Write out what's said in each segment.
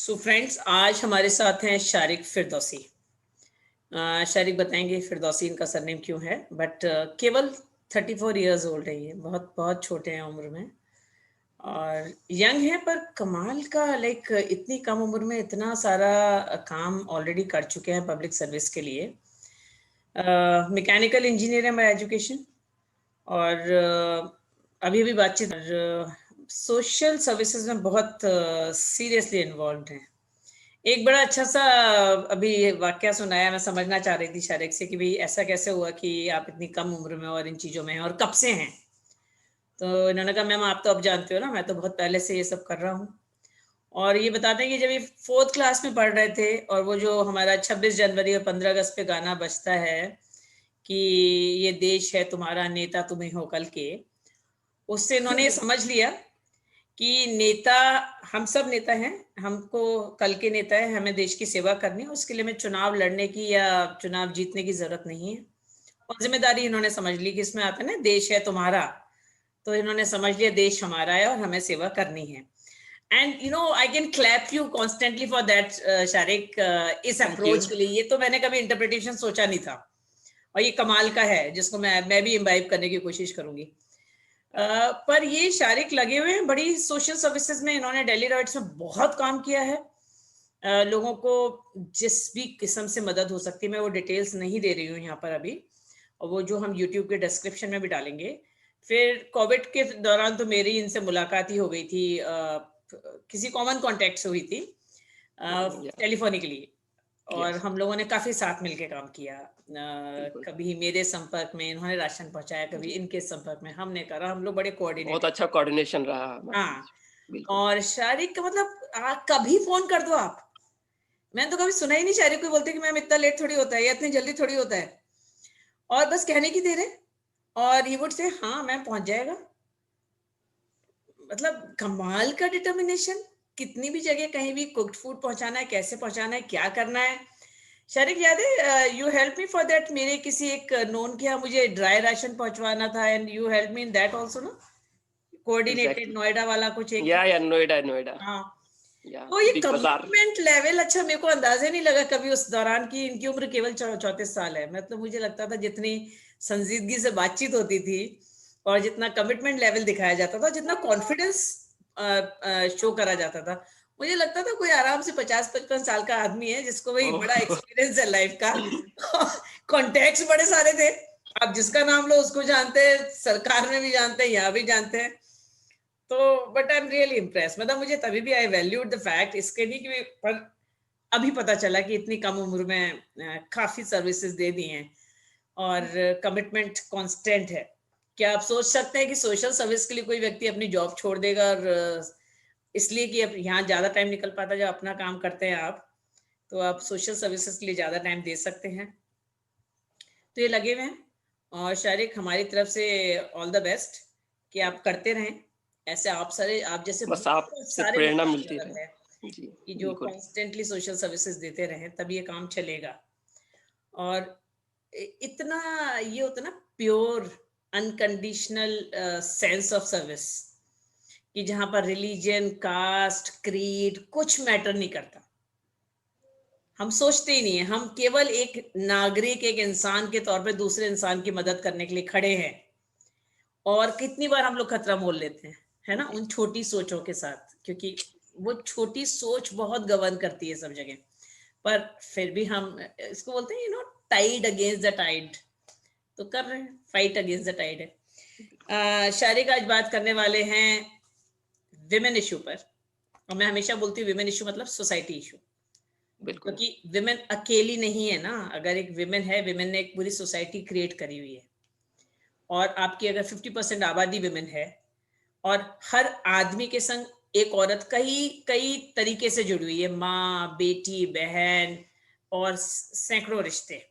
So friends, आज हमारे साथ हैं शारिक फिरदौसी। शारिक बताएंगे फिरदौसी इनका सरनेम क्यों है, बट केवल 34 इयर्स ओल्ड है। ये बहुत बहुत छोटे हैं उम्र में और यंग है, पर कमाल का लाइक इतनी कम उम्र में इतना सारा काम ऑलरेडी कर चुके हैं पब्लिक सर्विस के लिए। मैकेनिकल इंजीनियर है बाय एजुकेशन और अभी भी बातचीत सोशल सर्विसेज में बहुत सीरियसली इन्वॉल्व हैं। एक बड़ा अच्छा सा अभी वाकया सुनाया, मैं समझना चाह रही थी शारिक से कि भाई ऐसा कैसे हुआ कि आप इतनी कम उम्र में और इन चीज़ों में हैं और कब से हैं। तो इन्होंने कहा मैम आप तो अब जानते हो ना, मैं तो बहुत पहले से ये सब कर रहा हूँ। और ये बताते हैं कि जब ये 4th क्लास में पढ़ रहे थे और वो जो हमारा 26 जनवरी और 15 अगस्त पे गाना बजता है कि ये देश है तुम्हारा नेता तुम्हें हो कल के, उससे इन्होंने ये समझ लिया कि नेता, हम सब नेता हैं, हमको कल के नेता है, हमें देश की सेवा करनी है, उसके लिए हमें चुनाव लड़ने की या चुनाव जीतने की जरूरत नहीं है। और जिम्मेदारी इन्होंने समझ ली कि इसमें आता है ना देश है तुम्हारा, तो इन्होंने समझ लिया देश हमारा है और हमें सेवा करनी है। And you know I can clap you constantly for that Shariq, इस अप्रोच के लिए। ये तो मैंने कभी इंटरप्रिटेशन सोचा नहीं था और ये कमाल का है जिसको मैं भी इम्बाइब करने की कोशिश करूंगी। पर ये शारिक लगे हुए हैं बड़ी सोशल सर्विसेज में। इन्होंने डेली राइट्स में बहुत काम किया है। लोगों को जिस भी किस्म से मदद हो सकती है, मैं वो डिटेल्स नहीं दे रही हूँ यहाँ पर अभी, और वो जो हम यूट्यूब के डिस्क्रिप्शन में भी डालेंगे। फिर कोविड के दौरान तो मेरी इनसे मुलाकात ही हो गई थी, किसी कॉमन कॉन्टेक्ट से हुई थी टेलीफोनिकली, और हम लोगों ने काफी साथ मिलके काम किया। कभी मेरे संपर्क में इन्होंने राशन पहुंचाया, कभी इनके संपर्क में हमने करा। हम लोग बड़े कोऑर्डिनेट, बहुत अच्छा कोऑर्डिनेशन रहा हमारे हाँ। बीच। बिल्कुल। और शारिक का मतलब कभी फोन कर दो आप, मैंने तो कभी सुना ही नहीं शारिक को बोलते कि मैम इतना लेट थोड़ी होता है या इतनी जल्दी थोड़ी होता है, और बस कहने की देर है और ही वुड से हाँ मैम पहुंच जाएगा। मतलब कमाल का डिटर्मिनेशन। कितनी भी जगह कहीं भी कुक्ड फूड पहुंचाना है, कैसे पहुंचाना है, क्या करना है। शारिक याद है you help me for that, मेरे किसी एक नोन के यहाँ मुझे ड्राई राशन पहुंचवाना था and you help me in that also ना, कोऑर्डिनेटेड नोएडा वाला कुछ एक। या नोएडा। हाँ, या तो ये बिग बाजार। कमिटमेंट लेवल, अच्छा मेरे को अंदाजा नहीं लगा कभी उस दौरान की इनकी उम्र केवल 34 साल है। मतलब मुझे लगता था जितनी संजीदगी से बातचीत होती थी और जितना कमिटमेंट लेवल दिखाया जाता था, जितना कॉन्फिडेंस शो करा जाता था, मुझे लगता था कोई आराम से 50-55 साल का आदमी है जिसको वही बड़ा एक्सपीरियंस है लाइफ का। कॉन्टेक्ट्स बड़े सारे थे, आप जिसका नाम लो उसको जानते हैं, सरकार में भी जानते हैं, यहाँ भी जानते हैं। तो but I am really impress, मतलब मुझे तभी भी आई वैल्यूड द फैक्ट, इसके नहीं कि पर अभी पता चला कि इतनी कम उम्र में काफी सर्विसेज दे दी हैं और कमिटमेंट कांस्टेंट है। क्या आप सोच सकते हैं कि सोशल सर्विस के लिए कोई व्यक्ति अपनी जॉब छोड़ देगा और इसलिए कि अब यहाँ ज्यादा टाइम निकल पाता, जब अपना काम करते हैं आप, तो आप सोशल सर्विसेज के लिए ज्यादा टाइम दे सकते हैं। तो ये लगे हुए हैं और शारिक हमारी तरफ से ऑल द बेस्ट कि आप करते रहें ऐसे। आप सारे, आप जैसे बस बहुत आपसे सारे प्रेरणा लोगों की मिलती जरूरत है रहे। जी कि जो बिल्कुल। कॉन्स्टेंटली सोशल सर्विसेज देते रहें, तब ये काम चलेगा। और इतना ये होता ना pure unconditional sense of service, कि जहां पर रिलीजन, कास्ट, क्रीड कुछ मैटर नहीं करता। हम सोचते ही नहीं है, हम केवल एक नागरिक, एक इंसान के तौर पे दूसरे इंसान की मदद करने के लिए खड़े हैं। और कितनी बार हम लोग खतरा मोल लेते हैं, है ना, उन छोटी सोचों के साथ, क्योंकि वो छोटी सोच बहुत गवर्न करती है सब जगह। पर फिर भी हम इसको बोलते हैं टाइड अगेंस्ट द टाइड, तो कर रहे हैं, फाइट अगेंस्ट द टाइड है। शारिक आज बात करने वाले हैं विमेन इशू पर, और मैं हमेशा बोलती हूँ विमेन इशू मतलब सोसाइटी इशू, बिल्कुल। क्योंकि विमेन अकेली नहीं है ना। अगर एक विमेन है, विमेन ने एक पूरी सोसाइटी क्रिएट करी हुई है। और आपकी अगर 50% आबादी विमेन है और हर आदमी के संग एक औरत कई कई तरीके से जुड़ी हुई है, माँ, बेटी, बहन और सैकड़ों रिश्ते।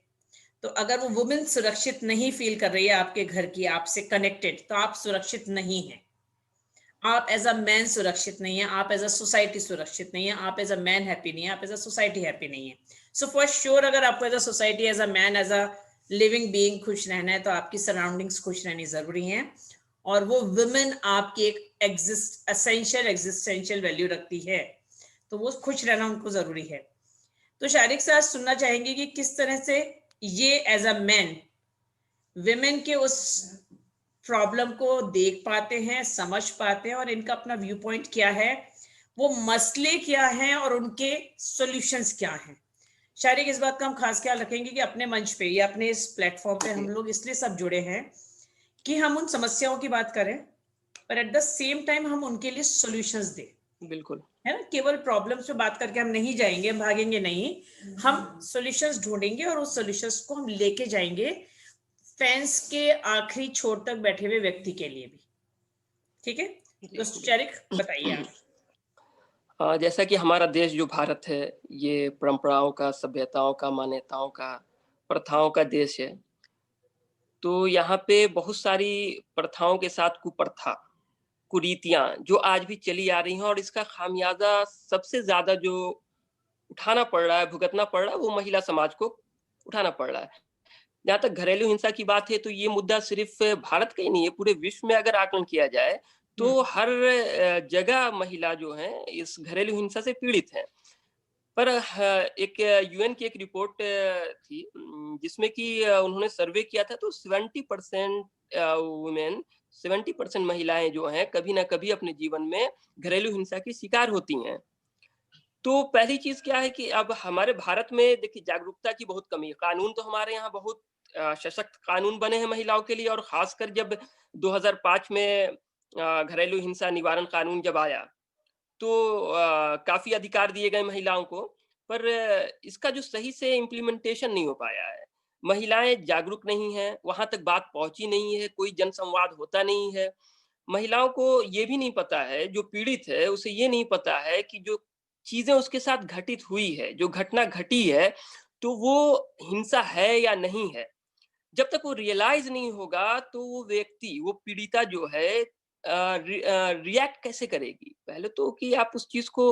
तो अगर वो वुमेन सुरक्षित नहीं फील कर रही है आपके घर की, आपसे कनेक्टेड, तो आप सुरक्षित नहीं है। आप एज अ मैन सुरक्षित नहीं है, आप एज अ सोसाइटी सुरक्षित नहीं है, आप एज अ मैन हैप्पी नहीं है, आप एज अ सोसाइटी हैप्पी नहीं है। सो फॉर श्योर अगर आपको as a society, as a man, as a living being खुश रहना है, तो आपकी सराउंडिंग्स खुश रहनी जरूरी है। और वो वुमेन आपकी एक एग्जिस्टेंशियल वैल्यू रखती है। तो वो खुश रहना उनको ज़रूरी है। तो शारिक से आज सुनना चाहेंगे कि किस तरह से ये एज़ अ मैन विमेन के उस प्रॉब्लम को देख पाते हैं, समझ पाते हैं और इनका अपना व्यू पॉइंट क्या है, वो मसले क्या हैं और उनके सॉल्यूशंस क्या हैं। शायद इस बात का हम खास ख्याल रखेंगे कि अपने मंच पे या अपने इस प्लेटफॉर्म पे हम जी, लोग इसलिए सब जुड़े हैं कि हम उन समस्याओं की बात करें, पर एट द सेम टाइम हम उनके लिए सॉल्यूशंस दें। बिल्कुल। है ना? केवल प्रॉब्लम्स पे बात करके हम नहीं जाएंगे, हम भागेंगे नहीं। हम सॉल्यूशंस ढूंढेंगे और उस सॉल्यूशंस को हम लेके जाएंगे फेंस के आखिरी छोर तक बैठे हुए व्यक्ति के लिए भी। ठीक है? जी, तो बिल्कुल। शारिक बताइए आप। जैसा कि हमारा देश जो भारत है, ये परंपराओं का, सभ्यताओं का, मान्यताओं का, प्रथाओं का देश है। तो यहाँ पे बहुत सारी प्रथाओं के साथ कुप्रथा, कुरीतियाँ जो आज भी चली आ रही हैं और इसका खामियाज़ा सबसे ज़्यादा जो उठाना पड़ रहा है, भुगतना पड़ रहा है, वो महिला समाज को उठाना पड़ रहा है। जहाँ तक घरेलू हिंसा की बात है, तो ये मुद्दा सिर्फ़ भारत का ही नहीं है, पूरे विश्व में अगर आकलन किया जाए, हुँ, तो हर जगह महिला जो हैं, इस घरेलू हिंसा से पीड़ित हैं। पर एक यूएन की एक रिपोर्ट थी जिसमें कि उन्होंने सर्वे किया था तो 70% वुमेन 70% महिलाएँ जो हैं, कभी न कभी अपने जीवन में घरेलू हिंसा की शिकार होती हैं। तो पहली चीज़ क्या है कि अब हमारे भारत में देखिए जागरूकता की बहुत कमी है। कानून तो हमारे यहाँ बहुत सशक्त कानून बने हैं महिलाओं के लिए और ख़ासकर जब 2005 में घरेलू हिंसा निवारण कानून जब आया, तो काफ़ी अधिकार दिए गए महिलाओं को, पर इसका जो सही से इम्प्लीमेंटेशन नहीं हो पाया है। महिलाएँ जागरूक नहीं हैं, वहाँ तक बात पहुँची नहीं है, कोई जनसंवाद होता नहीं है। महिलाओं को ये भी नहीं पता है, जो पीड़ित है, उसे ये नहीं पता है कि जो चीज़ें उसके साथ घटित हुई है, जो घटना घटी है, तो वो हिंसा है या नहीं है। जब तक वो रियलाइज़ नहीं होगा, तो वो व्यक्ति, वो पीड़िता जो है रिएक्ट कैसे करेगी? पहले तो कि आप उस चीज़ को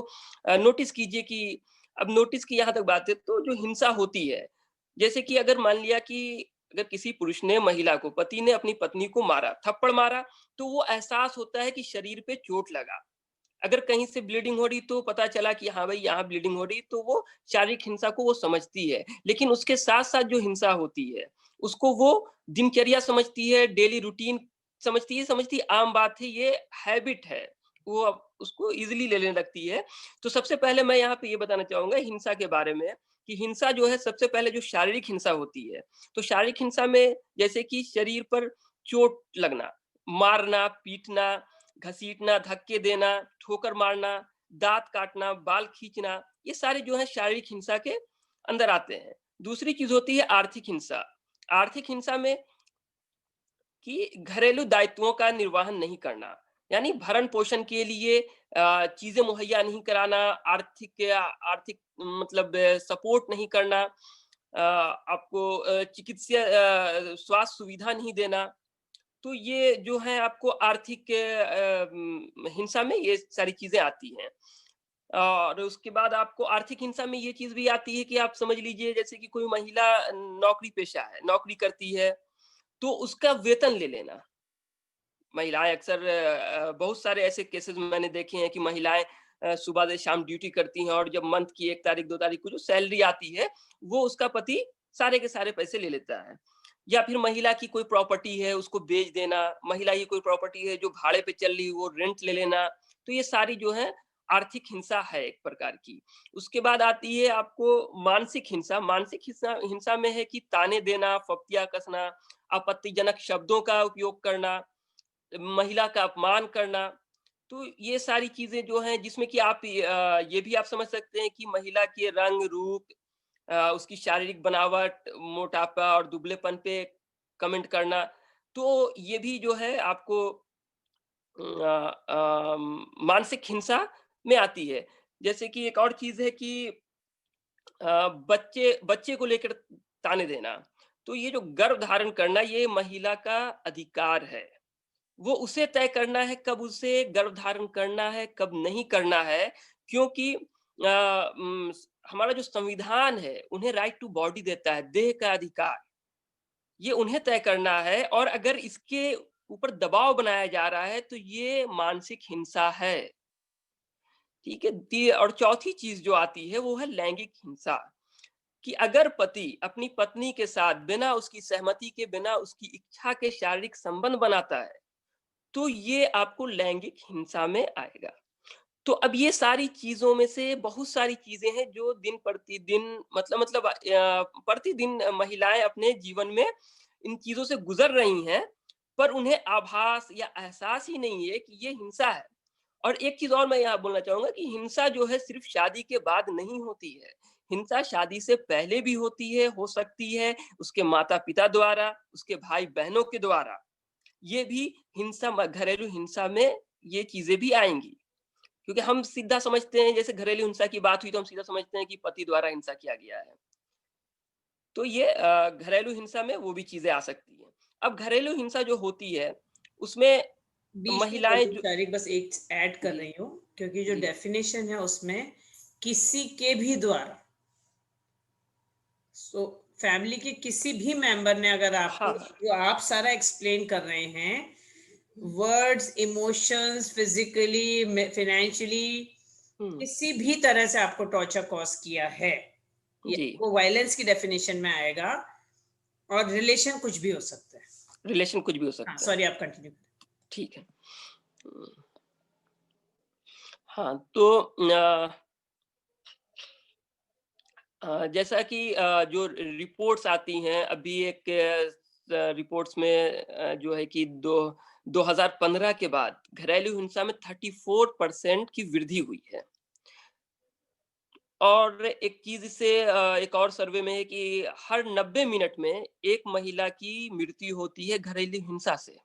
नोटिस कीजिए कि अब नोटिस की यहाँ तक बात है, तो जो हिंसा होती है, जैसे कि अगर मान लिया कि अगर किसी पुरुष ने महिला को, पति ने अपनी पत्नी को मारा, थप्पड़ मारा, तो वो एहसास होता है कि शरीर पे चोट लगा। अगर कहीं से ब्लीडिंग हो रही तो पता चला कि हाँ भाई यहाँ ब्लीडिंग हो रही तो वो शारीरिक हिंसा को वो समझती है। लेकिन उसके साथ-साथ जो हिंसा होती है, उसको वो दिनचर्या समझती है, डेली रूटीन समझती है आम बात है, ये हैबिट है। वो अब उसको ईज़िली ले लेने लगती है। तो सबसे पहले मैं यहाँ पे ये बताना चाहूँगा हिंसा के बारे में कि हिंसा जो है सबसे पहले जो शारीरिक हिंसा होती है, तो शारीरिक हिंसा में जैसे कि शरीर पर चोट लगना, मारना, पीटना, घसीटना, धक्के देना, ठोकर मारना, दाँत काटना, बाल खींचना, ये सारे जो हैं शारीरिक हिंसा के अंदर आते हैं। दूसरी चीज़ होती है आर्थिक हिंसा। आर्थिक हिंसा में कि घरेलू दायित्वों का निर्वहन नहीं करना, यानी भरण-पोषण के लिए चीज़ें मुहैया नहीं कराना, आर्थिक मतलब सपोर्ट नहीं करना, आपको स्वास्थ्य सुविधा नहीं देना। तो ये जो है आपको आर्थिक हिंसा में ये सारी चीज़ें आती हैं। और उसके बाद आपको आर्थिक हिंसा में ये चीज़ भी आती है कि आप समझ लीजिए जैसे कि कोई महिला नौकरी पेशा है, नौकरी करती है, तो उसका वेतन ले लेना। महिलाएँ अक्सर बहुत सारे ऐसे केसेज़ मैंने देखे हैं कि महिलाएँ सुबह से शाम ड्यूटी करती हैं और जब मंथ की 1 तारीख, 2 तारीख को जो सैलरी आती है, वो उसका पति सारे के सारे पैसे ले लेता है। या फिर महिला की कोई प्रॉपर्टी है, उसको बेच देना, महिला की कोई प्रॉपर्टी है जो भाड़े पे चल रही है, वो रेंट ले लेना। तो ये सारी जो है आर्थिक हिंसा है एक प्रकार की। उसके बाद आती है आपको मानसिक हिंसा। मानसिक हिंसा हिंसा में है कि ताने देना, फप्तियाँ कसना, आपत्तिजनक शब्दों का उपयोग करना, महिला का अपमान करना, तो ये सारी चीज़ें जो हैं जिसमें कि आप ये भी आप समझ सकते हैं कि महिला के रंग, रूप, उसकी शारीरिक बनावट, मोटापा और दुबलेपन पे कमेंट करना, तो ये भी जो है आपको मानसिक हिंसा में आती है। जैसे कि एक और चीज़ है कि बच्चे बच्चे को लेकर ताने देना, तो ये जो गर्भ धारण करना ये महिला का अधिकार है। वो उसे तय करना है कब उसे गर्भधारण करना है, कब नहीं करना है, क्योंकि हमारा जो संविधान है, उन्हें राइट टू बॉडी देता है, देह का अधिकार। ये उन्हें तय करना है और अगर इसके ऊपर दबाव बनाया जा रहा है, तो ये मानसिक हिंसा है। ठीक है। और चौथी चीज जो आती है वो है लैंगिक हिंसा, कि अगर पति अपनी पत्नी के साथ बिना उसकी सहमति के, बिना उसकी इच्छा के शारीरिक संबंध बनाता है, तो ये आपको लैंगिक हिंसा में आएगा। तो अब ये सारी चीज़ों में से बहुत सारी चीज़ें हैं जो दिन प्रतिदिन प्रतिदिन महिलाएँ अपने जीवन में इन चीज़ों से गुज़र रही हैं, पर उन्हें आभास या एहसास ही नहीं है कि ये हिंसा है। और एक चीज़ और मैं यहाँ बोलना चाहूँगा कि हिंसा जो है सिर्फ़ शादी के बाद नहीं होती है। हिंसा शादी से पहले भी होती है, हो सकती है उसके माता-पिता द्वारा, उसके भाई-बहनों के द्वारा। ये भी घरेलू हिंसा में ये चीज़ें भी आएँगी। क्योंकि हम सीधा समझते हैं, जैसे घरेलू हिंसा की बात हुई तो हम सीधा समझते हैं कि पति द्वारा हिंसा किया गया है। तो ये घरेलू हिंसा में वो भी चीज़ें आ सकती हैं। अब घरेलू हिंसा जो होती है, उसमें बीच में महिलाएँ बोलूँ जो शारिक, बस एक ऐड कर जी, रही हूँ, क्योंकि जो जी। डेफिनेशन है उसमें किसी के भी द्वारा, सो फैमिली के किसी भी मेंबर ने अगर हाँ, आपको, हाँ। जो आप सारा एक्सप्लेन कर रहे हैं, वर्ड्स, इमोशंस, फिजिकली, फाइनेंशियली, हुँ, किसी भी तरह से आपको टॉर्चर कॉज किया है, ये जी। वो वायलेंस की डेफिनेशन में आएगा। और रिलेशन कुछ भी हो सकता है। रिलेशन कुछ भी हो हाँ, सकता है। सॉरी, आप कंटिन्यू करें। ठीक है। हुँ, हाँ, तो जैसा कि जो रिपोर्ट्स आती हैं, अभी एक रिपोर्ट्स में जो है कि 2015 के बाद घरेलू हिंसा में 34% की वृद्धि हुई है। और एक चीज़ से एक और सर्वे में है कि हर 90 मिनट में एक महिला की मृत्यु होती है घरेलू हिंसा से।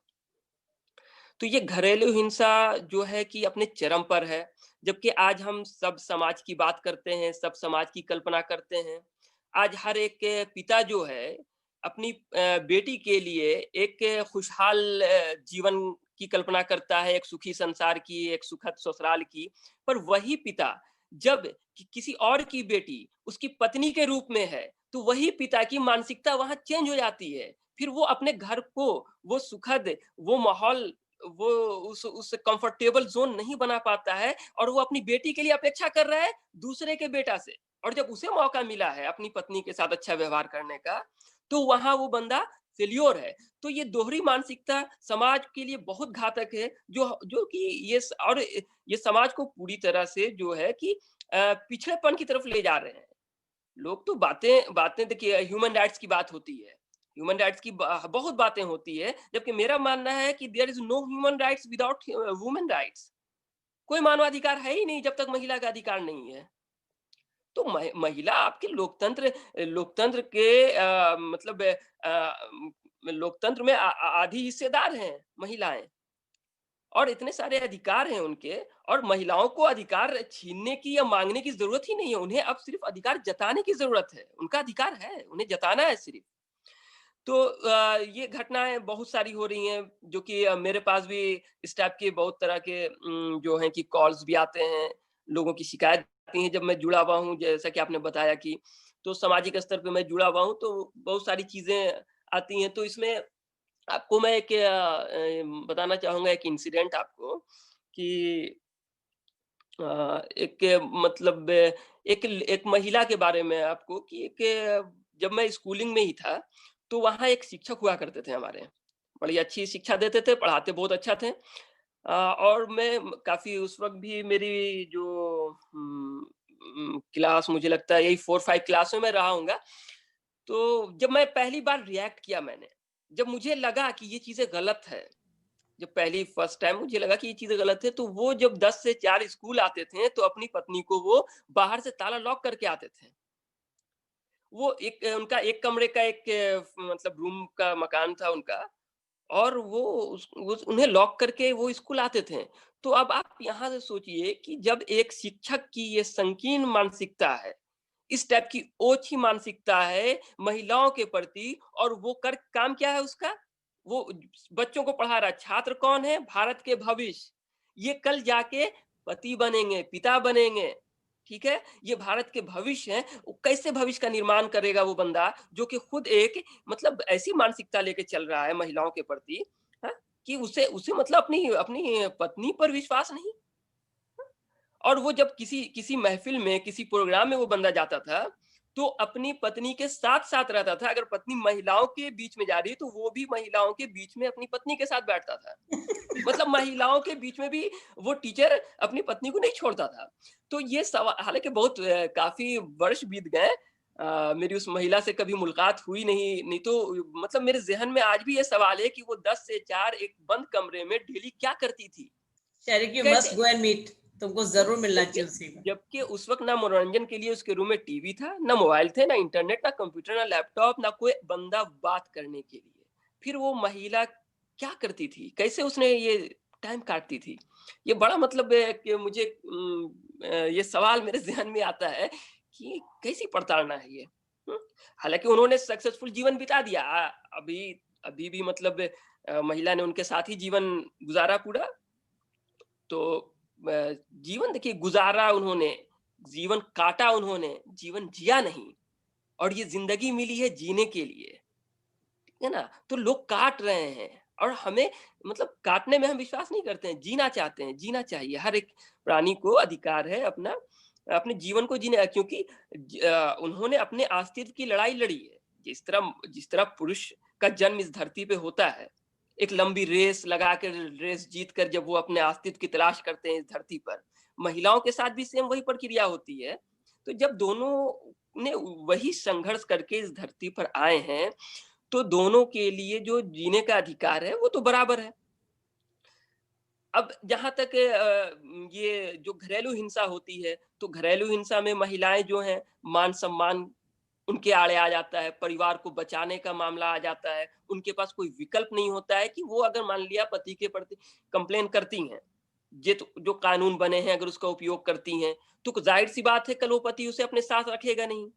तो ये घरेलू हिंसा जो है कि अपने चरम पर है, जबकि आज हम सब समाज की बात करते हैं, सब समाज की कल्पना करते हैं। आज हर एक पिता जो है, अपनी बेटी के लिए एक खुशहाल जीवन की कल्पना करता है, एक सुखी संसार की, एक सुखद ससुराल की। पर वही पिता जब किसी और की बेटी उसकी पत्नी के रूप में है, तो वही पिता की मानसिकता वहाँ चेंज हो जाती है। फिर वो अपने घर को, वो सुखद, वो माहौल, वो उस कंफर्टेबल ज़ोन नहीं बना पाता है, और वो अपनी बेटी के लिए अपेक्षा कर रहा है दूसरे के बेटा से। और जब उसे मौका मिला है अपनी पत्नी के साथ अच्छा व्यवहार करने का, तो वहाँ वो बंदा फेल्योर है। तो ये दोहरी मानसिकता समाज के लिए बहुत घातक है, जो जो कि ये समाज को पूरी तरह से जो है कि पिछड़ेपन की तरफ ले जा रहे हैं। लोग तो बातें बातें देखिए, ह्यूमन राइट्स की बात होती है। ह्यूमन राइट्स की बहुत बातें होती है, जबकि मेरा मानना है कि there is no human rights without women rights. कोई मानवाधिकार है ही नहीं जब तक महिला का अधिकार नहीं है। तो महिला आपके लोकतंत्र के लोकतंत्र में आधी हिस्सेदार हैं महिलाएँ। और इतने सारे अधिकार हैं उनके, और महिलाओं को अधिकार छीनने की या माँगने की ज़रूरत ही नहीं है। उन्हें अब सिर्फ़ अधिकार जताने की ज़रूरत है। उनका अधिकार है, उन्हें जताना है सिर्फ़। तो ये घटनाएँ बहुत सारी हो रही हैं, जो कि मेरे पास भी इस टाइप के बहुत तरह के जो हैं कि कॉल्स भी आते हैं, लोगों की शिकायत आती हैं जब मैं जुड़ा हुआ हूँ, जैसा कि आपने बताया कि तो सामाजिक स्तर पे मैं जुड़ा हुआ हूँ, तो बहुत सारी चीज़ें आती हैं। तो इसमें आपको मैं एक बताना चाहूँगा एक इंसिडेंट आपको, कि एक मतलब एक एक महिला के बारे में आपको, कि जब मैं स्कूलिंग में ही था, तो वहाँ एक शिक्षक हुआ करते थे हमारे। बड़ी अच्छी शिक्षा देते थे, पढ़ाते बहुत अच्छा थे। और मैं काफ़ी उस वक़्त भी मेरी जो क्लास, मुझे लगता है यही 4-5 क्लास में मैं रहा होऊँगा। तो जब मैं पहली बार रिएक्ट किया मैंने, जब मुझे लगा कि ये चीज़ें गलत है, जब पहली फर्स्ट टाइम मुझे लगा कि ये चीज़ें गलत है, तो वो जब 10 से 4 स्कूल आते थे, तो अपनी पत्नी को वो बाहर से ताला लॉक करके आते थे। वो उनका एक कमरे का एक मतलब रूम का मकान था उनका, और वो उन्हें लॉक करके वो स्कूल आते थे। तो अब आप यहाँ से सोचिए कि जब एक शिक्षक की ये संकीर्ण मानसिकता है, इस टाइप की ओछी मानसिकता है महिलाओं के प्रति, और वो कर काम क्या है उसका? वो बच्चों को पढ़ा रहा है। छात्र कौन है? भारत के भविष्य। ये कल जाके पति बनेंगे, पिता बनेंगे, ठीक है? ये भारत के भविष्य हैं। वो कैसे भविष्य का निर्माण करेगा वो बंदा, जो कि खुद एक मतलब ऐसी मानसिकता लेके चल रहा है महिलाओं के प्रति, हाँ? कि उसे उसे मतलब अपनी अपनी पत्नी पर विश्वास नहीं। और वो जब किसी महफिल में, किसी प्रोग्राम में वो बंदा जाता था, तो अपनी पत्नी के साथ-साथ रहता था। अगर पत्नी महिलाओं के बीच में जा रही है, तो वो भी महिलाओं के बीच में अपनी पत्नी के साथ बैठता था। मतलब महिलाओं के बीच में भी वो टीचर अपनी पत्नी को नहीं छोड़ता था। तो ये सवा हालाँकि बहुत काफ़ी वर्ष बीत गए, मेरी उस महिला से कभी मुलाकात हुई नहीं, नहीं तो मतलब मेरे ज़हन में आज भी ये सवाल है कि वो 10 से 4 एक बंद कमरे में डेली क्या करती थी? शारिक, यू मस्ट कैसे? गो एंड मीट, तुमको जरूर मिलना जबकि चाहिए उसी को। जबकि उस वक़्त ना मनोरंजन के लिए उसके रूम में टीवी था, ना मोबाइल थे, ना इंटरनेट, ना कंप्यूटर, ना लैपटॉप, ना कोई बंदा बात करने के लिए। फिर वो महिला क्या करती थी? कैसे उसने ये टाइम काटती थी? ये बड़ा मतलब है कि मुझे ये सवाल मेरे ज़हन में आता है कि कैसी प्रताड़ना है ये? हुँ? हालाँकि उन्होंने सक्सेसफुल जीवन बिता दिया। अभी अभी भी मतलब महिला ने उनके साथ ही जीवन गुज़ारा पूरा। तो जीवन देखिए गुज़ारा उन्होंने, जीवन काटा उन्होंने, जीवन जिया नहीं, और ये ज़िंदगी मिली है जीने के लिए, ठीक है ना? तो लोग काट रहे हैं और हमें मतलब काटने में हम विश्वास नहीं करते हैं, जीना चाहते हैं, जीना चाहिए। हर एक प्राणी को अधिकार है अपना अपने जीवन को जीने, क्योंकि उन्होंने अपने अस्तित्व की लड़ाई लड़ी है। जिस तरह पुरुष का जन्म इस धरती पे होता है, एक लंबी रेस लगा कर, रेस जीत कर जब वो अपने अस्तित्व की तलाश करते हैं इस धरती पर, महिलाओं के साथ भी सेम वही प्रक्रिया होती है। तो जब दोनों ने वही संघर्ष करके इस धरती पर आए हैं, तो दोनों के लिए जो जीने का अधिकार है, वो तो बराबर है। अब जहाँ तक ये जो घरेलू हिंसा होती है, तो घरेलू हिंसा में महिलाएँ जो हैं, मान-सम्मान उनके आड़े आ जाता है, परिवार को बचाने का मामला आ जाता है, उनके पास कोई विकल्प नहीं होता है कि वो अगर मान लिया पति के प्रति कंप्लेन करती हैं, ये तो जो कानून बने हैं अगर उसका उपयोग करती हैं, तो ज़ाहिर-सी बात है कल वो पति उसे अपने साथ रखेगा नहीं।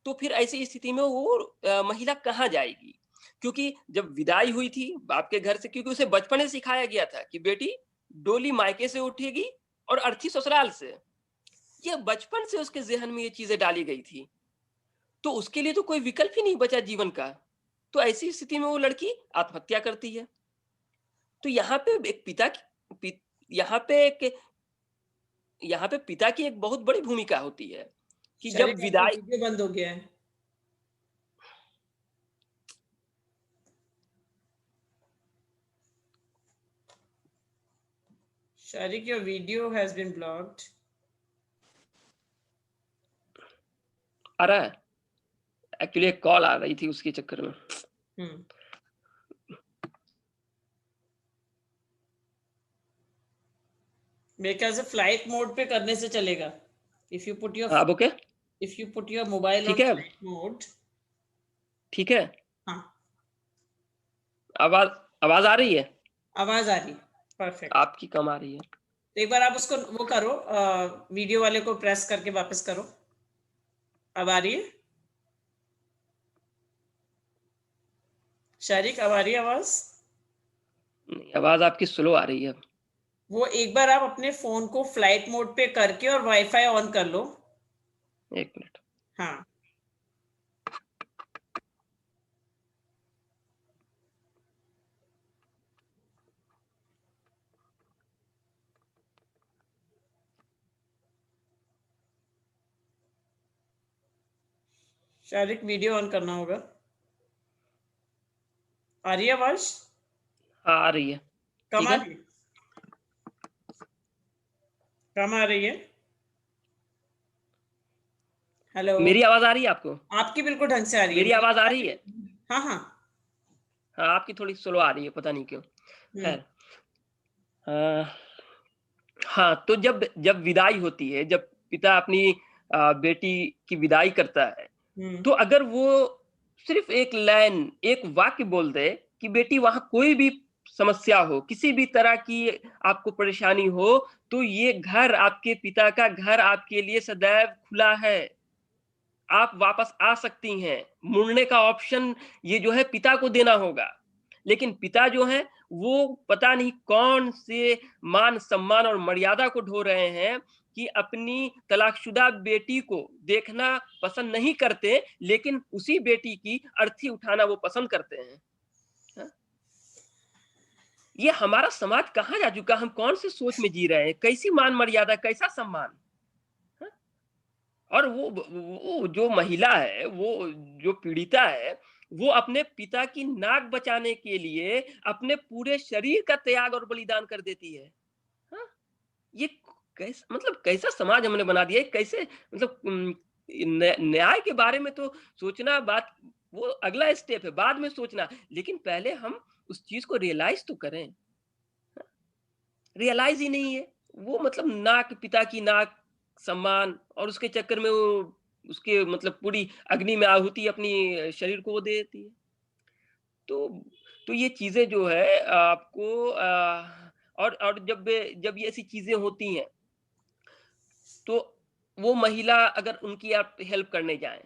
तो फिर ऐसी स्थिति में वो महिला कहाँ जाएगी? क्योंकि जब विदाई हुई थी बाप के घर से, क्योंकि उसे बचपन से सिखाया गया था कि बेटी डोली मायके से उठेगी और अर्थी ससुराल से। ये बचपन से उसके ज़हन में ये चीज़ें डाली गई थी। तो उसके लिए तो कोई विकल्प ही नहीं बचा जीवन का। तो ऐसी स्थिति में वो लड़की आत्महत्या करती है। तो यहाँ पे एक पिता की पि यहाँ पे एक यहाँ पे पिता की एक बहुत बड़ी भूमिका होती है कि जब शारिक, आपका विदाई वीडियो बंद हो गया है। Shariq, your video has been blocked. आ रहा है। एक्चुअली एक कॉल आ रही थी उसके चक्कर में। हम्म। मेरे ख्याल से फ्लाइट मोड पे करने से चलेगा। इफ यू पुट योर अब okay? If you put your mobile on ठीक है अब? Flight mode. ठीक है? हाँ, आवाज़ आवाज़ आ रही है? आवाज आ रही है। परफेक्ट। आपकी कम आ रही है। तो एक बार आप उसको वो करो, वीडियो वाले को प्रेस करके वापस करो। अब आ रही है? शारिक, अब आ रही है आवाज? नहीं, आवाज़ आपकी स्लो आ रही है अब। वो एक बार आप अपने फोन को फ्लाइट मोड पे करके और वाईफाई ऑन कर लो। 1 मिनट। हाँ। शारिक, वीडियो ऑन करना होगा। आ रही है आवाज? हाँ, आ रही है। कम ठीक आ है? रही है? कम आ रही है? हेलो? मेरी आवाज़ आ रही है आपको? आपकी बिल्कुल ढंग से आ रही है, मेरी मेरी आवाज़ आ आ रही रही है? है? हाँ, हाँ। हाँ, आपकी थोड़ी स्लो आ रही है, पता नहीं क्यों। हम्म। ख़ैर अ, हाँ, तो जब जब विदाई होती है, जब पिता अपनी बेटी की विदाई करता है, हम्म। तो अगर वो सिर्फ़ एक लाइन, एक वाक्य बोल दे कि बेटी वहाँ कोई भी समस्या हो, किसी भी तरह की आपको परेशानी हो, तो ये घर आपके पिता का घर आपके लिए सदैव खुला है। आप वापस आ सकती हैं। मुड़ने का ऑप्शन ये जो है पिता को देना होगा। लेकिन पिता जो हैं, वो पता नहीं कौन से मान-सम्मान और मर्यादा को ढो रहे हैं कि अपनी तलाकशुदा बेटी को देखना पसंद नहीं करते, लेकिन उसी बेटी की अर्थी उठाना वो पसंद करते हैं। हाँ? ये हमारा समाज कहाँ जा चुका, हम कौन से सोच में जी रहे हैं, कैसी मान मर्यादा, कैसा सम्मान। हाँ? और वो जो महिला है, वो जो पीड़िता है, वो अपने पिता की नाक बचाने के लिए अपने पूरे शरीर का त्याग और बलिदान कर देती है। हाँ? ये कैसा, मतलब कैसा समाज हमने बना दिया है, कैसे, मतलब न्याय के बारे में तो सोचना बात, वो अगला स्टेप है, बाद में सोचना, लेकिन पहले हम उस चीज को रियलाइज तो करें। रियलाइज ही नहीं है। वो मतलब नाक, पिता की नाक, सम्मान, और उसके चक्कर में वो उसके मतलब पूरी अग्नि में आहुति अपनी शरीर को वो दे देती है। तो ये चीज़ें जो है आपको और जब ये ऐसी चीज़ें होती हैं, तो वो महिला अगर उनकी आप हेल्प करने जाएँ,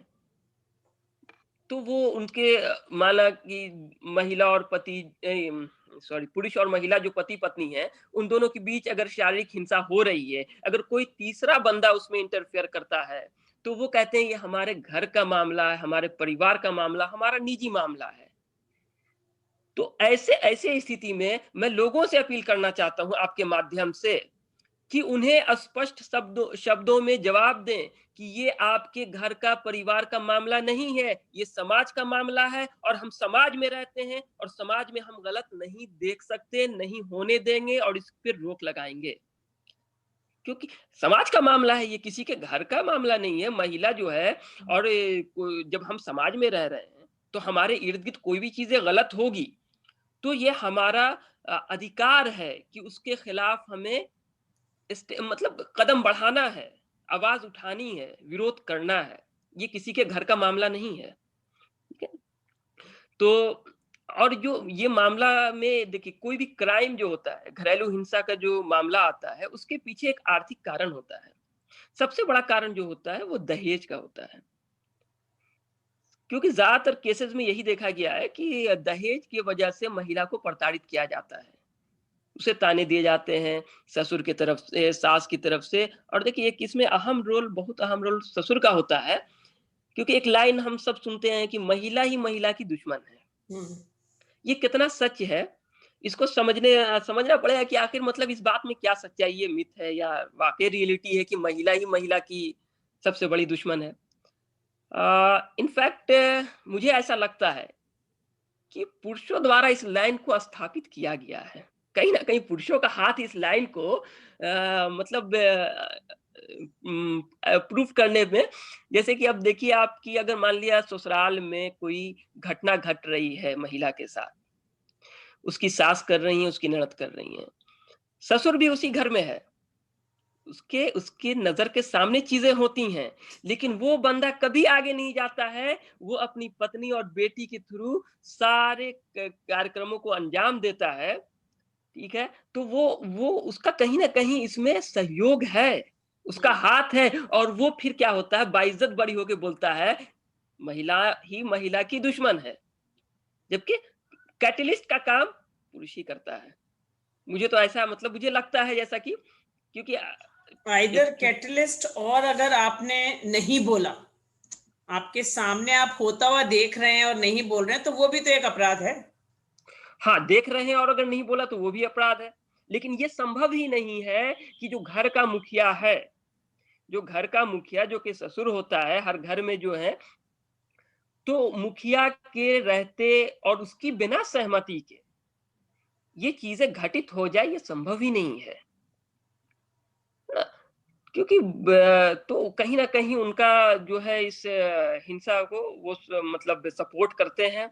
तो वो उनके माना कि महिला और पति सॉरी, पुरुष और महिला जो पति-पत्नी हैं, उन दोनों के बीच अगर शारीरिक हिंसा हो रही है, अगर कोई तीसरा बंदा उसमें इंटरफेयर करता है, तो वो कहते हैं ये हमारे घर का मामला है, हमारे परिवार का मामला, हमारा निजी मामला है। तो ऐसे ऐसे स्थिति में मैं लोगों से अपील करना चाहता हूँ आपके माध्यम से, कि उन्हें स्पष्ट शब्दों शब्दों में जवाब दें कि ये आपके घर का, परिवार का मामला नहीं है, ये समाज का मामला है, और हम समाज में रहते हैं, और समाज में हम गलत नहीं देख सकते, नहीं होने देंगे, और इस पे रोक लगाएँगे। क्योंकि समाज का मामला है, ये किसी के घर का मामला नहीं है। महिला जो है, और जब हम समाज में रह रहे हैं, तो हमारे इर्द-गिर्द कोई भी चीज़ें गलत होगी, तो ये हमारा अधिकार है कि उसके खिलाफ हमें मतलब कदम बढ़ाना है, आवाज़ उठानी है, विरोध करना है। ये किसी के घर का मामला नहीं है, ठीक है? तो और जो ये मामला में देखिए, कोई भी क्राइम जो होता है, घरेलू हिंसा का जो मामला आता है, उसके पीछे एक आर्थिक कारण होता है। सबसे बड़ा कारण जो होता है, वो दहेज का होता है। क्योंकि ज़्यादातर केसेज़ में यही देखा गया है कि दहेज की वजह से महिला को प्रताड़ित किया जाता है। उसे ताने दिए जाते हैं, ससुर की तरफ से, सास की तरफ से। और देखिए, एक इसमें अहम रोल, बहुत अहम रोल ससुर का होता है, क्योंकि एक लाइन हम सब सुनते हैं कि महिला ही महिला की दुश्मन है। हम्म। ये कितना सच है, इसको समझना पड़ेगा कि आखिर मतलब इस बात में क्या सच्चाई, ये मिथ है या वाक़ई रियलिटी है कि महिला ही महिला की सबसे बड़ी दुश्मन है। इनफैक्ट मुझे ऐसा लगता है कि पुरुषों द्वारा इस लाइन को स्थापित किया गया है। कहीं न कहीं पुरुषों का हाथ इस लाइन को मतलब प्रूफ करने में, जैसे कि अब देखिए, आपकी अगर मान लिया ससुराल में कोई घटना घट रही है महिला के साथ, उसकी सास कर रही है, उसकी ननद कर रही हैं, ससुर भी उसी घर में है, उसके उसके नज़र के सामने चीज़ें होती हैं, लेकिन वो बंदा कभी आगे नहीं जाता है, वो अपनी पत्नी और बेटी के थ्रू सारे क कार्यक्रमों को अंजाम देता है, ठीक है? तो वो उसका कहीं न कहीं इसमें सहयोग है, उसका हाथ है, और वो फिर क्या होता है, बाइज़्ज़त बड़ी होके बोलता है, महिला ही महिला की दुश्मन है, जबकि कैटलिस्ट का काम पुरुष ही करता है। मुझे तो ऐसा, मतलब मुझे लगता है जैसा कि, क्योंकि आइदर एक कैटलिस्ट, और अगर आपने नहीं बोला, आपके सामने आप होता हुआ देख रहे हैं और नहीं बोल रहे हैं, तो वो भी तो एक अपराध है। हाँ, देख रहे हैं और अगर नहीं बोला तो वो भी अपराध है। लेकिन ये संभव ही नहीं है कि जो घर का मुखिया है, जो घर का मुखिया जो कि ससुर होता है हर घर में जो है, तो मुखिया के रहते और उसकी बिना सहमति के ये चीज़ें घटित हो जाए, ये संभव ही नहीं है। ना? क्योंकि तो कहीं न कहीं उनका जो है इस हिंसा को वो मतलब सपोर्ट करते हैं,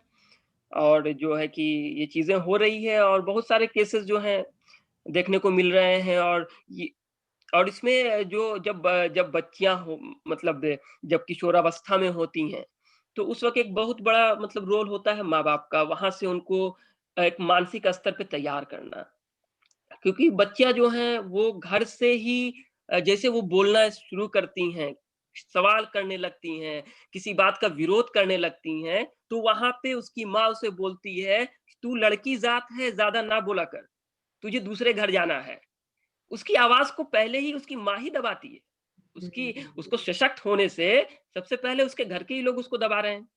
और जो है कि ये चीज़ें हो रही है, और बहुत सारे केसेज़ जो हैं देखने को मिल रहे हैं। और इसमें जब बच्चियाँ हो, मतलब जब किशोरावस्था में होती हैं, तो उस वक़्त एक बहुत बड़ा मतलब रोल होता है माँ-बाप का, वहाँ से उनको एक मानसिक स्तर पे तैयार करना। क्योंकि बच्चियाँ जो हैं वो घर से ही जैसे वो बोलना शुरू करती हैं, सवाल करने लगती हैं, किसी बात का विरोध करने लगती हैं, तो वहाँ पे उसकी माँ उसे बोलती है, "तू लड़की ज़ात है, ज़्यादा ना बोला कर, तुझे दूसरे घर जाना है।" उसकी आवाज़ को पहले ही उसकी माँ ही दबाती है। उसको सशक्त होने से सबसे पहले उसके घर के ही लोग उसको दबा रहे हैं।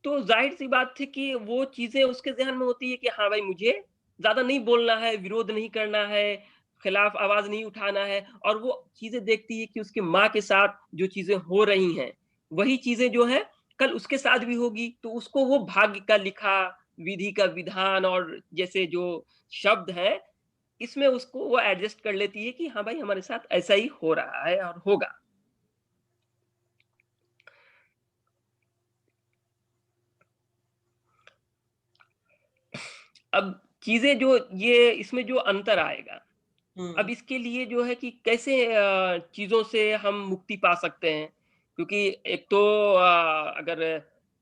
तो ज़ाहिर-सी बात है कि वो चीज़ें उसके ज़हन में होती है कि हाँ भाई, मुझे ज़्यादा नहीं बोलना है, विरोध नहीं करना है, खिलाफ आवाज़ नहीं उठाना है, और वो चीज़ें देखती है कि उसकी माँ के साथ जो चीज़ें हो रही हैं, वही चीज़ें जो हैं कल उसके साथ भी होगी, तो उसको वो भाग्य का लिखा, विधि का विधान और जैसे जो शब्द हैं, इसमें उसको वो एडजस्ट कर लेती है कि हाँ भाई, हमारे साथ ऐसा ही हो रहा है और होगा। अब चीज़ें जो ये इसमें जो अंतर आएगा, अब हुँ, इसके लिए जो है कि कैसे चीज़ों से हम मुक्ति पा सकते हैं? क्योंकि एक तो अगर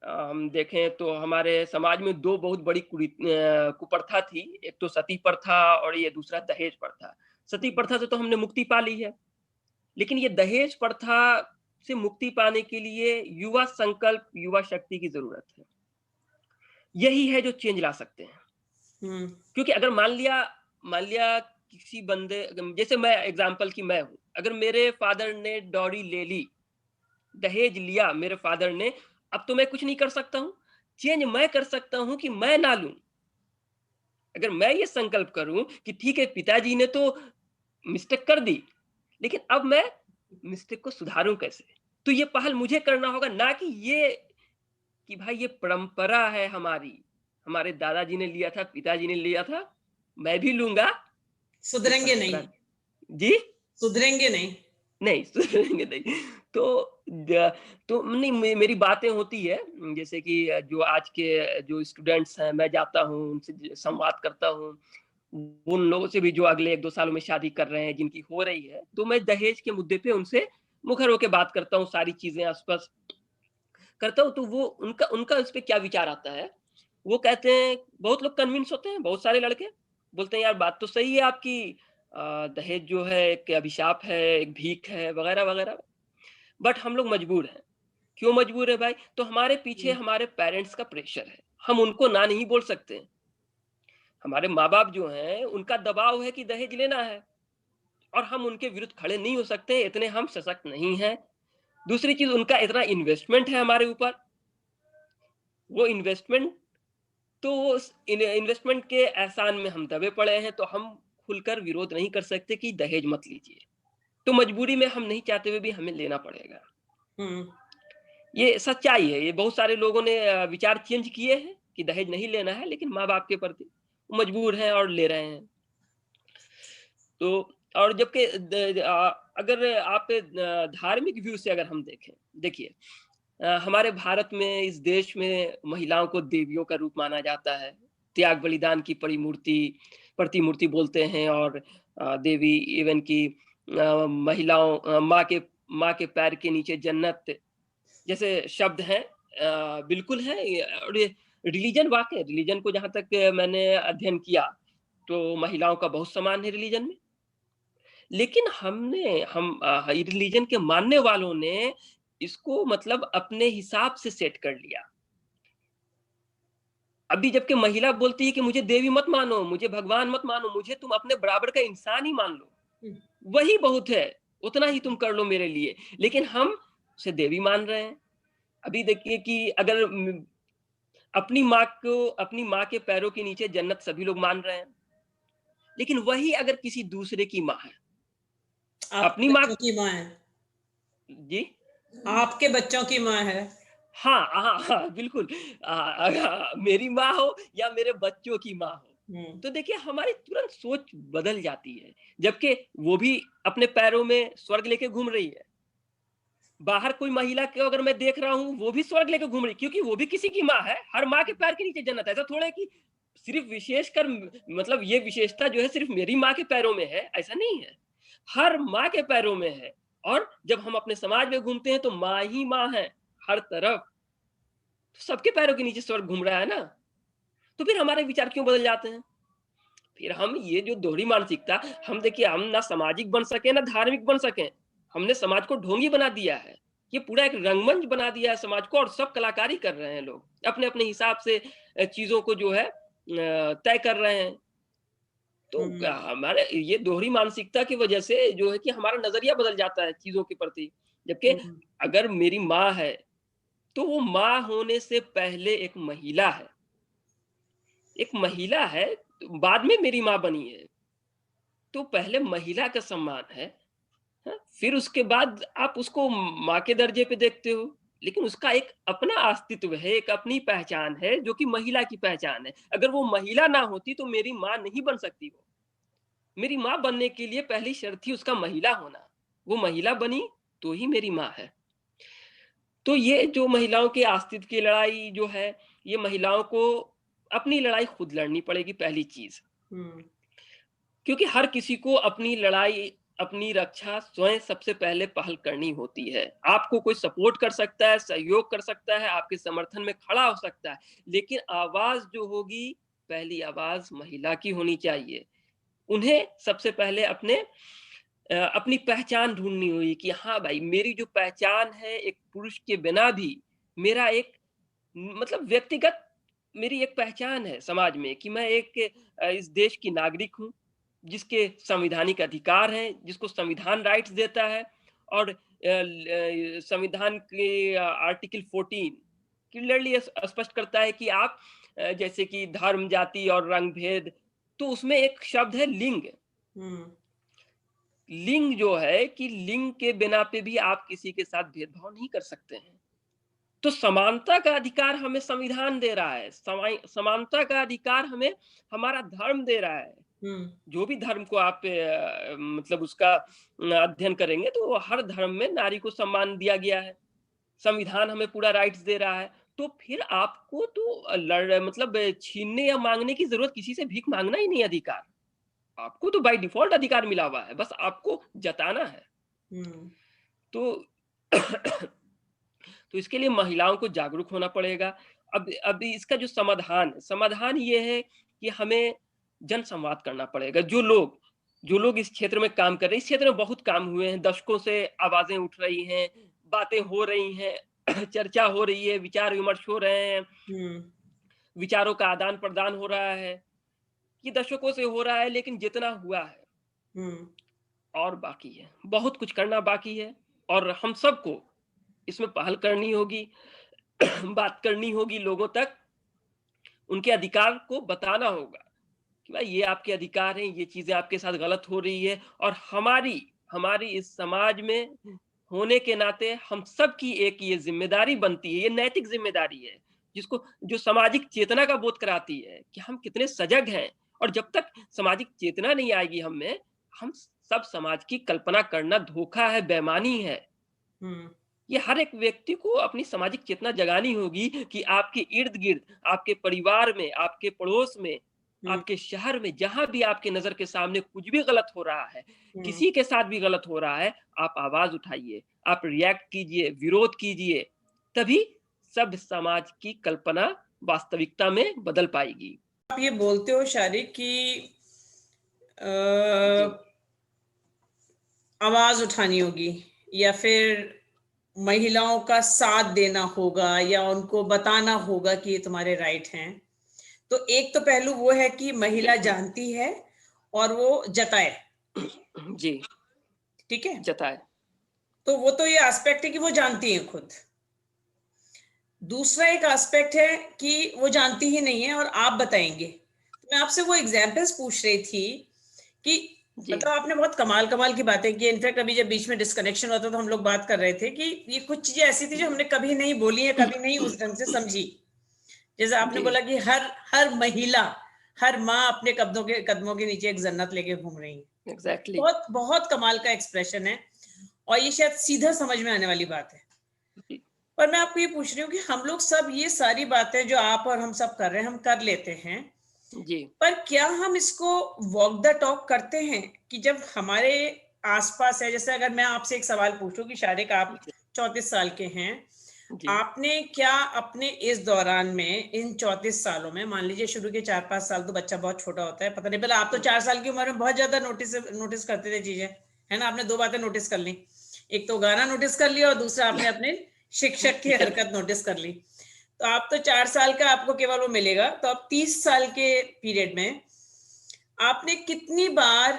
हम देखें तो हमारे समाज में 2 बहुत बड़ी कुप्रथा थी। एक तो सती प्रथा और ये दूसरा दहेज प्रथा। सती प्रथा से तो हमने मुक्ति पा ली है, लेकिन ये दहेज प्रथा से मुक्ति पाने के लिए युवा संकल्प, युवा शक्ति की ज़रूरत है। यही है जो चेंज ला सकते हैं। हुँ, क्योंकि अगर मान लिया किसी बंदे जैसे मैं एग्ज़ाम्पल कि मैं हूँ, अगर मेरे फ़ादर ने डॉरी ले ली, दहेज लिया मेरे फ़ादर ने, अब तो मैं कुछ नहीं कर सकता हूँ। चेंज मैं कर सकता हूँ कि मैं ना लूँ। अगर मैं ये संकल्प करूँ कि ठीक है, पिताजी ने तो मिस्टेक कर दी, लेकिन अब मैं मिस्टेक को सुधारूँ कैसे? तो ये पहल मुझे करना होगा, ना कि ये कि भाई ये परंपरा है हमारी, हमारे दादाजी ने लिया था, पिताजी ने लिया था, मैं भी लूँगा, ये सुधरेंगे नहीं, परंपरा। जी? सुधरेंगे नहीं। नहीं, सुधरेंगे नहीं। तो द तो नहीं, मेरी बातें होती है, जैसे कि जो आज के जो स्टूडेंट्स हैं, मैं जाता हूँ, उनसे संवाद करता हूँ। उन लोगों से भी जो अगले 1-2 सालों में शादी कर रहे हैं, जिनकी हो रही है, तो मैं दहेज के मुद्दे पे उनसे मुखर होके बात करता हूँ, सारी चीज़ें स्पष्ट करता हूँ, तो वो उनका उनका इस पे क्या विचार आता है? वो कहते हैं, बहुत लोग कन्विंस होते हैं, बहुत सारे लड़के, बोलते हैं यार बात तो सही है आपकी, दहेज जो है एक अभिशाप है, एक भीख है, वगैरह-वगैरह, बट हम लोग मजबूर हैं। क्यों मजबूर है भाई? तो हमारे पीछे हुँ, हमारे पेरेंट्स का प्रेशर है, हम उनको ना नहीं बोल सकते। हमारे माँ-बाप जो हैं, उनका दबाव है कि दहेज लेना है, और हम उनके विरुद्ध खड़े नहीं हो सकते, इतने हम सशक्त नहीं हैं। दूसरी चीज़, उनका इतना इन्वेस्टमेंट है हमारे ऊपर, वो इन्वेस्टमेंट, तो उस इन्वेस्टमेंट के एहसान में हम दबे पड़े हैं, तो हम खुलकर विरोध नहीं कर सकते कि दहेज मत लीजिए। तो मजबूरी में हम नहीं चाहते हुए भी हमें लेना पड़ेगा। हुँ, ये सच्चाई है, ये बहुत सारे लोगों ने विचार चेंज किए हैं कि दहेज नहीं लेना है, लेकिन माँ-बाप के प्रति मजबूर हैं और ले रहे हैं। तो और जबकि अगर आप धार्मिक व्यू से अगर हम देखें, देखिए, हमारे भारत में, इस देश में महिलाओं को देवियों का रूप माना जाता है। त्याग बलिदान की प्रतिमूर्ति बोलते हैं, और देवी इवन की महिलाओं, माँ के पैर के नीचे जन्नत जैसे शब्द हैं, बिल्कुल है ये। और ये रिलीजन को जहाँ तक मैंने अध्ययन किया, तो महिलाओं का बहुत सम्मान है रिलीजन में। लेकिन रिलीजन के मानने वालों ने इसको मतलब अपने हिसाब से सेट कर लिया। अभी जबकि महिला बोलती है कि मुझे देवी मत मानो, मुझे भगवान मत मानो, मुझे तुम अपने बराबर का इंसान ही मान लो। हुँ, वही बहुत है, उतना ही तुम कर लो मेरे लिए। लेकिन हम उसे देवी मान रहे हैं। अभी देखिए कि अगर अपनी माँ के पैरों के नीचे जन्नत सभी लोग मान रहे हैं। लेकिन वही अगर किसी दूसरे की माँ है, आपके अपनी माँ। बच्चों की माँ है, जी? आपके बच्चों की माँ है। हाँ, हाँ, हाँ, बिल्कुल। मेरी माँ हो या मेरे बच्चों की माँ हो, हुँ, तो देखिए हमारी तुरंत सोच बदल जाती है। जबकि वो भी अपने पैरों में स्वर्ग लेके घूम रही है। बाहर कोई महिला को अगर मैं देख रहा हूँ, वो भी स्वर्ग लेके घूम रही है, क्योंकि वो भी किसी की माँ है। हर माँ के पैर के नीचे जन्नत है। ऐसा थोड़ा है कि सिर्फ़ विशेषकर मतलब ये विशेषता जो है सिर्फ़ मेरी माँ के पैरों में है, ऐसा नहीं है। हर माँ के पैरों में है, और जब हम अपने समाज में घूमते हैं तो माँ ही माँ है, हर तरफ। सबके पैरों के नीचे स्वर्ग घूम रहा है ना, तो फिर हमारे विचार क्यों बदल जाते हैं? फिर हम ये जो दोहरी मानसिकता, हम देखिए, हम ना सामाजिक बन सके ना धार्मिक बन सके, हमने समाज को ढोंगी बना दिया है। ये पूरा एक रंगमंच बना दिया है समाज को, और सब कलाकारी कर रहे हैं लोग अपने अपने हिसाब से, चीजों को जो है तय कर रहे हैं। तो हुँ, हमारे ये दोहरी मानसिकता की वजह से जो है कि हमारा नजरिया बदल जाता है चीजों के प्रति। जबकि हुँ, अगर मेरी माँ है, तो वो माँ होने से पहले एक महिला है। बाद में मेरी माँ बनी है। तो पहले महिला का सम्मान है, हाँ? फिर उसके बाद आप उसको माँ के दर्जे पे देखते हो, लेकिन उसका एक अपना अस्तित्व है, एक अपनी पहचान है, जो कि महिला की पहचान है। अगर वो महिला ना होती तो मेरी माँ नहीं बन सकती वो। मेरी माँ बनने के लिए पहली शर्त थी उसका महिला होना। वो महिला बनी तो ही मेरी माँ है। तो ये जो महिलाओं के अस्तित्व की लड़ाई जो है, ये महिलाओं को अपनी लड़ाई खुद लड़नी पड़ेगी पहली चीज़। हम्म। क्योंकि हर किसी को अपनी लड़ाई, अपनी रक्षा स्वयं सबसे पहले पहल करनी होती है। आपको कोई सपोर्ट कर सकता है, सहयोग कर सकता है, आपके समर्थन में खड़ा हो सकता है, लेकिन आवाज़ जो होगी, पहली आवाज़ महिला की होनी चाहिए। उन्हें सबसे पहले अपनी पहचान ढूँढनी होगी कि हाँ भाई, मेरी जो पहचान है एक पुरुष के बिना भी मेरा एक मतलब व्यक्तिगत मेरी एक पहचान है समाज में कि मैं एक इस देश की नागरिक हूँ, जिसके संवैधानिक अधिकार हैं, जिसको संविधान राइट्स देता है और संविधान के आर्टिकल 14 क्लियरली स्पष्ट करता है कि आप जैसे कि धर्म, जाति और रंग भेद, तो उसमें एक शब्द है लिंग। हम्म। लिंग जो है कि लिंग के बिना पे भी आप किसी के साथ भेदभाव नहीं कर सकते हैं। तो समानता का अधिकार हमें संविधान दे रहा है, समानता का अधिकार हमें हमारा धर्म दे रहा है। हम्म। जो भी धर्म को आप मतलब उसका अध्ययन करेंगे तो हर धर्म में नारी को सम्मान दिया गया है। संविधान हमें पूरा राइट्स दे रहा है। तो फिर आपको तो मतलब छीनने या माँगने की ज़रूरत, किसी से भीख माँगना ही नहीं अधिकार। आपको तो बाय डिफ़ॉल्ट अधिकार मिला हुआ है, बस आपको जताना है। हम्म। तो तो इसके लिए महिलाओं को जागरूक होना पड़ेगा। अब इसका जो समाधान ये है कि हमें जनसंवाद करना पड़ेगा। जो लोग इस क्षेत्र में काम कर रहे हैं, इस क्षेत्र में बहुत काम हुए हैं, दशकों से आवाज़ें उठ रही हैं, बातें हो रही हैं, चर्चा हो रही है, विचार-विमर्श हो रहे हैं, हम्म। विचारों का आदान-प्रदान हो रहा है। ये दशकों से हो रहा है, लेकिन जितना हुआ है हम्म। और बाकी है, बहुत कुछ करना बाकी है और हम सबको इसमें पहल करनी होगी, बात करनी होगी लोगों तक, उनके अधिकार को बताना होगा कि भाई ये आपके अधिकार हैं, ये चीज़ें आपके साथ गलत हो रही है और हमारी हमारी इस समाज में होने के नाते हम सबकी एक ये ज़िम्मेदारी बनती है, ये नैतिक ज़िम्मेदारी है, जो सामाजिक चेतना का बोध कराती है कि हम कितने सजग हैं और जब तक सामाजिक चेतना नहीं आएगी हम में, हम सब समाज की कल्पना करना धोखा है, बेईमानी है। हम्म। ये हर एक व्यक्ति को अपनी सामाजिक चेतना जगानी होगी कि आपके इर्द-गिर्द, आपके परिवार में, आपके पड़ोस में, हम्म। आपके शहर में, जहाँ भी आपके नज़र के सामने कुछ भी गलत हो रहा है, हम्म। किसी के साथ भी गलत हो रहा है, आप आवाज़ उठाइए, आप रिएक्ट कीजिए, विरोध कीजिए, तभी सब समाज की कल्पना वास्तविकता में बदल पाएगी। आप ये बोलते हो शारिक कि अ, जी, आवाज उठानी होगी या फिर महिलाओं का साथ देना होगा या उनको बताना होगा कि ये तुम्हारे राइट हैं। तो एक तो पहलू वो है कि महिला जानती है और वो जताए। जी, ठीक है। जताएँ। तो वो तो ये एस्पेक्ट है कि वो जानती है खुद। दूसरा एक एस्पेक्ट है कि वो जानती ही नहीं है और आप बताएंगे। तो मैं आपसे वो एग्जाम्पल्स पूछ रही थी कि जी, मतलब आपने बहुत कमाल कमाल की बातें की। इनफैक्ट अभी जब बीच में डिस्कनेक्शन होता तो हम लोग बात कर रहे थे कि ये कुछ चीजें ऐसी थी जो हमने कभी नहीं बोली है, कभी नहीं उस ढंग से समझी। जैसे आपने जी, बोला कि हर हर महिला, हर माँ अपने कदमों के नीचे एक जन्नत लेके घूम रही है। एग्ज़ैक्टली। बहुत बहुत कमाल का एक्सप्रेशन है और ये शायद सीधा समझ में आने वाली बात है। जी, पर मैं आपको ये पूछ रही हूँ कि हम लोग सब ये सारी बातें जो आप और हम सब कर रहे हैं, हम कर लेते हैं, जी, पर क्या हम इसको वॉक द टॉक करते हैं कि जब हमारे आसपास है। जैसे अगर मैं आपसे एक सवाल पूछूं कि शारिक आप 34 साल के हैं, जी, आपने क्या अपने इस दौरान में, इन 34 सालों में, मान लीजिए शुरू के 4-5 साल तो बच्चा बहुत छोटा होता है, पता नहीं, पहले आप तो 4 साल की उम्र में बहुत ज्यादा नोटिस करते थे चीजें, है ना। आपने दो बातें नोटिस कर ली, एक तो गाना नोटिस कर लिया और दूसरा आपने अपने शिक्षक की टीचर हरकत नोटिस कर ली। तो आप तो 4 साल का आपको केवल वो मिलेगा, तो अब 30 साल के पीरियड में आपने कितनी बार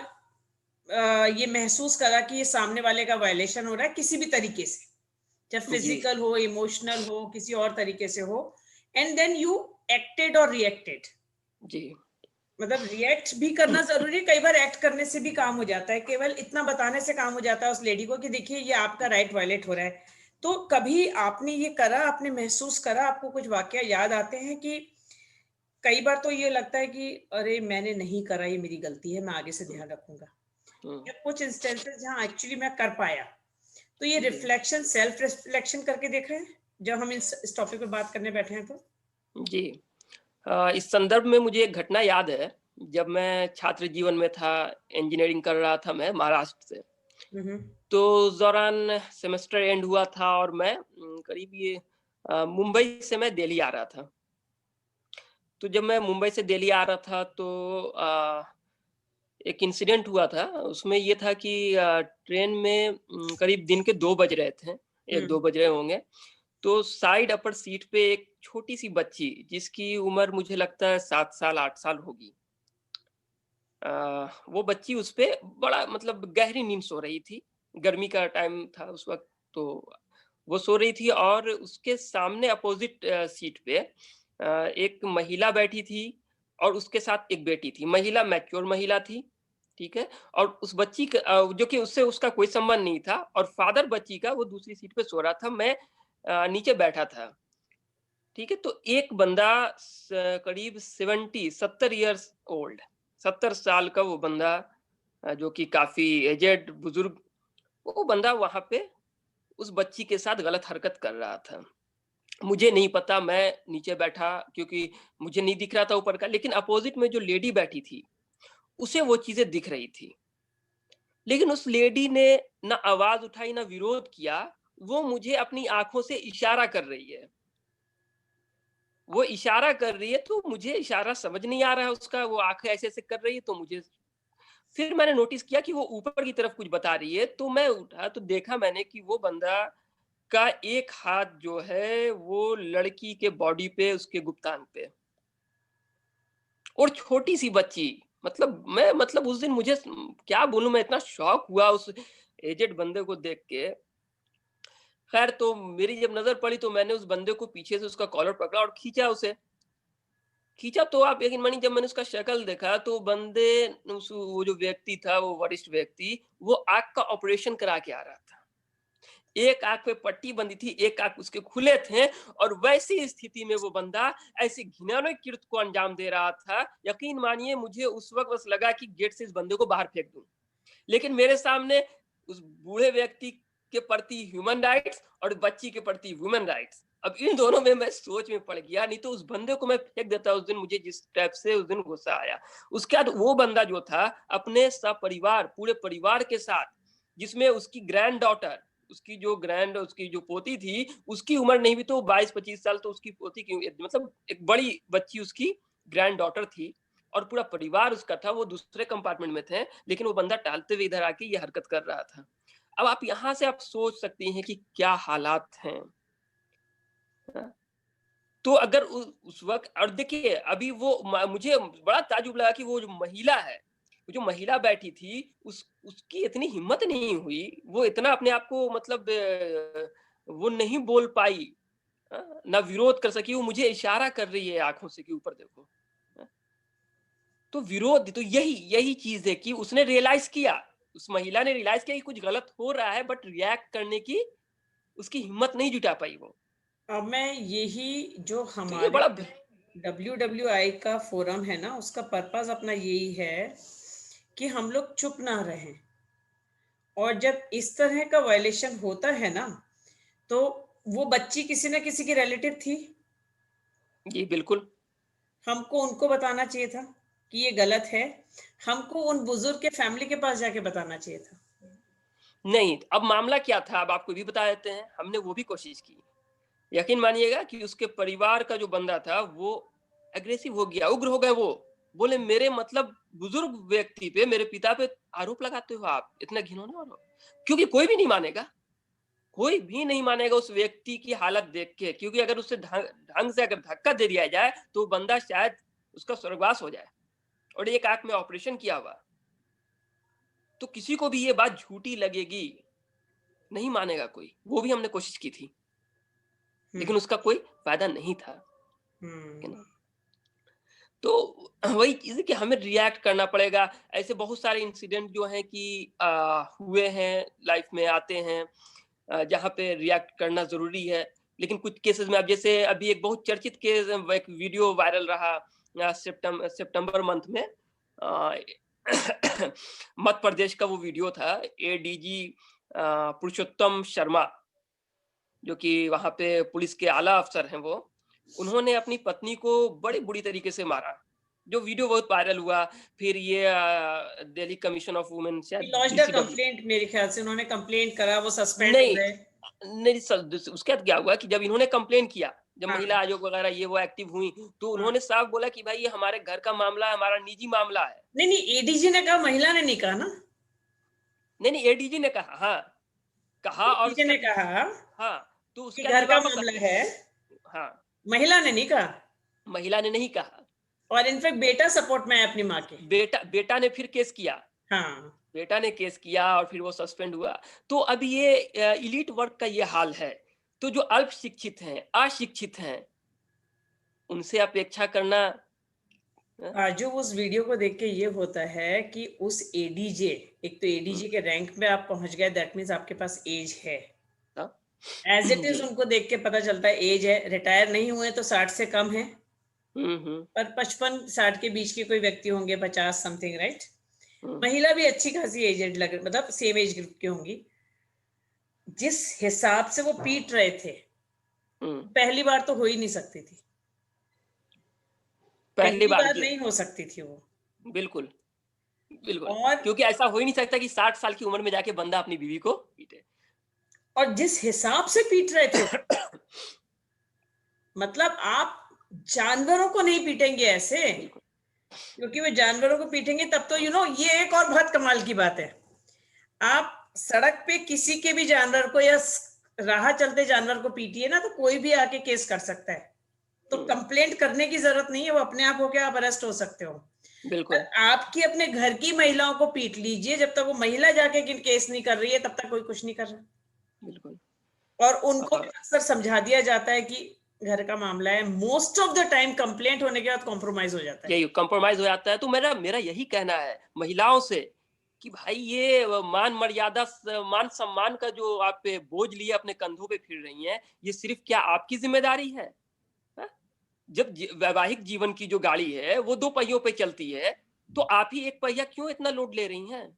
ये महसूस करा कि ये सामने वाले का वायलेशन हो रहा है किसी भी तरीके से, चाहे जी, फिजिकल हो, इमोशनल हो, किसी और तरीके से हो, एंड देन यू एक्टेड और रिएक्टेड। जी। मतलब रिएक्ट भी करना जरूरी है, कई बार एक्ट करने से भी काम हो जाता है, केवल इतना बताने से काम हो जाता है उस लेडी को कि देखिए ये आपका राइट वायलेट हो रहा है। तो कभी आपने ये करा, आपने महसूस करा, आपको कुछ वाकया याद आते हैं कि कई बार तो ये लगता है कि अरे मैंने नहीं करा, ये मेरी गलती है, मैं आगे से ध्यान रखूंगा, हुँ, या कुछ इंस्टेंसेस जहाँ एक्चुअली मैं कर पाया, तो ये जी, रिफ्लेक्शन, सेल्फ रिफ्लेक्शन करके देखा है जब हम इस टॉपिक पे बात करने बैठे हैं तो? जी। इस संदर्भ में मुझे एक घटना याद है, जब मैं छात्र जीवन में था, इंजीनियरिंग कर रहा था मैं महाराष्ट्र से। हम्म। तो उस दौरान सेमेस्टर एंड हुआ था और मैं करीब ये मुंबई से मैं दिल्ली आ रहा था। तो जब मैं मुंबई से दिल्ली आ रहा था तो एक इंसिडेंट हुआ था, उसमें ये था कि ट्रेन में करीब दिन के 2 बज रहे थे, 1-2 हम्म। बज रहे होंगे। तो साइड अपर सीट पे एक छोटी-सी बच्ची, जिसकी उम्र मुझे लगता है 7 साल, 8 साल होगी। वो बच्ची उस पे बड़ा मतलब गहरी नींद सो रही थी। गर्मी का टाइम था उस वक़्त, तो वो सो रही थी और उसके सामने अपोज़िट सीट पे एक महिला बैठी थी और उसके साथ एक बेटी थी। महिला मैच्योर महिला थी, ठीक है? और उस बच्ची जो कि उससे उसका कोई संबंध नहीं था और फ़ादर बच्ची का वो दूसरी सीट पे सो रहा था। मैं नीचे बैठा था। ठीक है? तो एक बंदा करीब 70 इयर्स ओल्ड, 70 साल का वो बंदा, जो कि काफ़ी एजेड बुज़ुर्ग, वो बंदा वहाँ पे उस बच्ची के साथ गलत हरकत कर रहा था। मुझे नहीं पता, मैं नीचे बैठा क्योंकि मुझे नहीं दिख रहा था ऊपर का, लेकिन अपोज़िट में जो लेडी बैठी थी, उसे वो चीज़ें दिख रही थी। लेकिन उस लेडी ने ना आवाज़ उठाई, ना विरोध किया, वो मुझे अपनी आँखों से इशारा कर रही है। वो इशारा कर रही है, तो मुझे इशारा समझ नहीं आ रहा है उसका, वो आँखें ऐसे-ऐसे कर रही है, तो मुझे फिर मैंने नोटिस किया कि वो ऊपर की तरफ कुछ बता रही है, तो मैं उठा तो देखा मैंने कि वो बंदा का एक हाथ जो है, वो लड़की के बॉडी पे, उसके गुप्तांग पे, और छोटी-सी बच्ची। मतलब मैं मतलब उस दिन मुझे क्या बोलूँ, मैं इतना शॉक हुआ उस एजेड बंदे को देख के। खैर, तो मेरी जब नज़र पड़ी तो मैंने उस बंदे को पीछे से उसका कॉलर पकड़ा और खींचा उसे। खींचा तो आप यकीन मानिए, जब मैंने उसका शक्ल देखा तो बंदे उस वो जो व्यक्ति था, वो वरिष्ठ व्यक्ति, वो आँख का ऑपरेशन करा के आ रहा था। एक आँख पे पट्टी बंधी थी, एक आँख उसके खुले थे और वैसी स्थिति में वो बंदा ऐसे घिनौने कृत्य को अंजाम दे रहा था। यकीन मानिए, मुझे उस वक़्त बस लगा कि गेट से इस बंदे को बाहर फेंक दूँ। लेकिन मेरे सामने उस बूढ़े व्यक्ति के प्रति ह्यूमन राइट्स और बच्ची के प्रति वुमेन राइट्स। अब इन दोनों में मैं सोच में पड़ गया, नहीं तो उस बंदे को मैं फेंक देता उस दिन, मुझे जिस टाइप से उस दिन गुस्सा आया। उसके बाद वो बंदा जो था, अपने सपरिवार, पूरे परिवार के साथ, जिसमें उसकी ग्रैंड डॉटर, उसकी जो पोती थी, उसकी उम्र नहीं भी तो 22-25 साल, तो उसकी पोती की मतलब एक बड़ी बच्ची उसकी ग्रैंड डॉटर थी और पूरा परिवार उसका था, वो दूसरे कंपार्टमेंट में थे, लेकिन वो बंदा टहलते हुए इधर आके ये हरकत कर रहा था। अब आप यहाँ से आप सोच सकती हैं कि क्या हालात हैं, हाँ? तो अगर उस वक़्त, और देखिए अभी वो मुझे बड़ा ताज्जुब लगा कि वो जो महिला है, वो जो महिला बैठी थी, उसकी इतनी हिम्मत नहीं हुई, वो इतना अपने आप को मतलब वो नहीं बोल पाई, ना विरोध कर सकी, वो मुझे इशारा कर रही है आँखों से कि ऊपर देखो। हाँ? तो विरोध तो यही यही चीज़ है कि उसने रियलाइज़ किया, उस महिला ने रियलाइज़ किया कि कुछ गलत हो रहा है, बट रिएक्ट करने की उसकी हिम्मत नहीं जुटा पाई वो। अब मैं यही, जो तो ये हमारे बड़ा WWI का फोरम है ना, उसका पर्पस अपना यही है कि हम लोग चुप ना रहें, और जब इस तरह का वायलेशन होता है ना, तो वो बच्ची किसी ना किसी की रिलेटिव थी, जी, बिल्कुल। हमको उनको बताना चाहिए था कि ये गलत है, हमको उन बुजुर्ग के फैमिली के पास जाके बताना चाहिए था। नहीं, अब मामला क्या था, अब आपको भी बता देते हैं, हमने वो भी कोशिश की। यकीन मानिएगा कि उसके परिवार का जो बंदा था, वो एग्रेसिव हो गया, उग्र हो गए वो। बोले, मेरे मतलब बुजुर्ग व्यक्ति पे, मेरे पिता पे आरोप लगाते हो आप, इतना घिनौना आरोप? क्योंकि कोई भी नहीं मानेगा। कोई भी नहीं मानेगा उस व्यक्ति की हालत देख के, क्योंकि अगर उसे ढंग से अगर धक्का दे दिया जाए, तो बंदा शायद उसका स्वर्गवास हो जाए, और एक आँख में ऑपरेशन किया हुआ। तो किसी को भी ये बात झूठी लगेगी, नहीं मानेगा कोई। वो भी हमने कोशिश की थी, हम्म। लेकिन उसका कोई फ़ायदा नहीं था, है हम्म। ना? तो वही चीज़ है कि हमें रिएक्ट करना पड़ेगा। ऐसे बहुत सारे इंसिडेंट जो हैं कि हुए हैं, लाइफ में आते हैं, जहाँ पे रिएक्ट करना ज़रूरी है। लेकिन कुछ केसेज़ में, अब जैसे अभी एक बहुत चर्चित केस, एक वीडियो वायरल रहा सितंबर मंथ में, अ, मध्य प्रदेश का वो वीडियो था। एडीजी पुरुषोत्तम शर्मा, जो कि वहाँ पे पुलिस के आला अफ़सर हैं वो, उन्होंने अपनी पत्नी को बड़ी बुरी तरीके से मारा। जो वीडियो बहुत वायरल हुआ। फिर ये दिल्ली कमीशन ऑफ वुमेन, शायद लॉन्च्ड अ डीसीडब्ल्यू, कंप्लेंट, मेरे ख्याल से उन्होंने कंप्लेंट करा, वो सस्पेंड हो नहीं, गए। नहीं उसके बाद क्या हुआ कि जब इन्होंने कंप्लेन किया, जब हाँ, महिला आयोग वगैरह ये वो एक्टिव हुई, तो हाँ। उन्होंने साफ बोला कि भाई ये हमारे घर का मामला है, हमारा निजी मामला है। नहीं, नहीं, एडीजी ने कहा, महिला ने नहीं कहा ना? नहीं, नहीं, एडीजी ने कहा, हाँ, कहा और एडीजी उसके ने बाद कहा हाँ, तो कि उसके बाद घर का जवाब मामला है, हाँ, महिला ने नहीं कहा। महिला ने नहीं कहा। और इनफैक्ट बेटा सपोर्ट में है अपनी माँ के। बेटा बेटा ने फिर केस किया। हाँ। बेटा ने केस किया और फिर वो सस्पेंड हुआ। तो अब ये एलीट वर्ग का ये हाल है। तो जो अल्प शिक्षित हैं, अशिक्षित हैं, उनसे अपेक्षा करना जो उस वीडियो को देख के ये होता है कि उस एडीजे, एक तो हुँ, एडीजे के रैंक में आप पहुंच गए, दैट मीन्स आपके पास एज है। हाँ, एज इट इज जी। उनको देख के पता चलता है एज है, रिटायर नहीं हुए तो 60 से कम है। हुँ, हुँ, पर 55-60 के बीच के कोई व्यक्ति होंगे, 50 समथिंग, राइट? हुँ, महिला भी अच्छी खासी एजेड लग, मतलब सेम एज ग्रुप की होंगी। जिस हिसाब से वो पीट रहे थे, हुँ। पहली बार तो हो ही नहीं सकती थी। पहली पहली बार बार ये नहीं हो सकती थी वो। बिल्कुल, बिल्कुल। और क्योंकि ऐसा हो ही नहीं सकता कि 60 साल की उम्र में जाके बंदा अपनी बीवी को पीटे। जिस हिसाब से पीट रहे थे, मतलब आप जानवरों को नहीं पीटेंगे ऐसे। बिल्कुल। क्योंकि वो जानवरों को पीटेंगे तब तो ये एक और बहुत कमाल की बात है। आप सड़क पे किसी के भी जानवर को या राह चलते जानवर को पीटिए ना, तो कोई भी आके केस कर सकता है। तो हुँ, कंप्लेंट करने की जरूरत नहीं है, वो अपने आप होके आप अरेस्ट हो सकते हो। बिल्कुल। पर आपकी अपने घर की महिलाओं को पीट लीजिए, जब तक वो महिला जाके केस नहीं कर रही है तब तक कोई कुछ नहीं कर रहा। बिल्कुल। और उनको भी और अक्सर समझा दिया जाता है कि घर का मामला है। Most of the time complaint होने के बाद कॉम्प्रोमाइज हो जाता है। यही कंप्रोमाइज़ हो जाता है। तो मेरा मेरा यही कहना है महिलाओं से कि भाई ये मान मर्यादा मान-सम्मान का जो आप पे बोझ लिए अपने कंधों पे फिर रही हैं, ये सिर्फ़ क्या आपकी ज़िम्मेदारी है? हाँ? जब वैवाहिक जीवन की जो गाड़ी है, वो 2 पहियों पे चलती है, तो आप ही 1 पहिया क्यों इतना लोड ले रही हैं?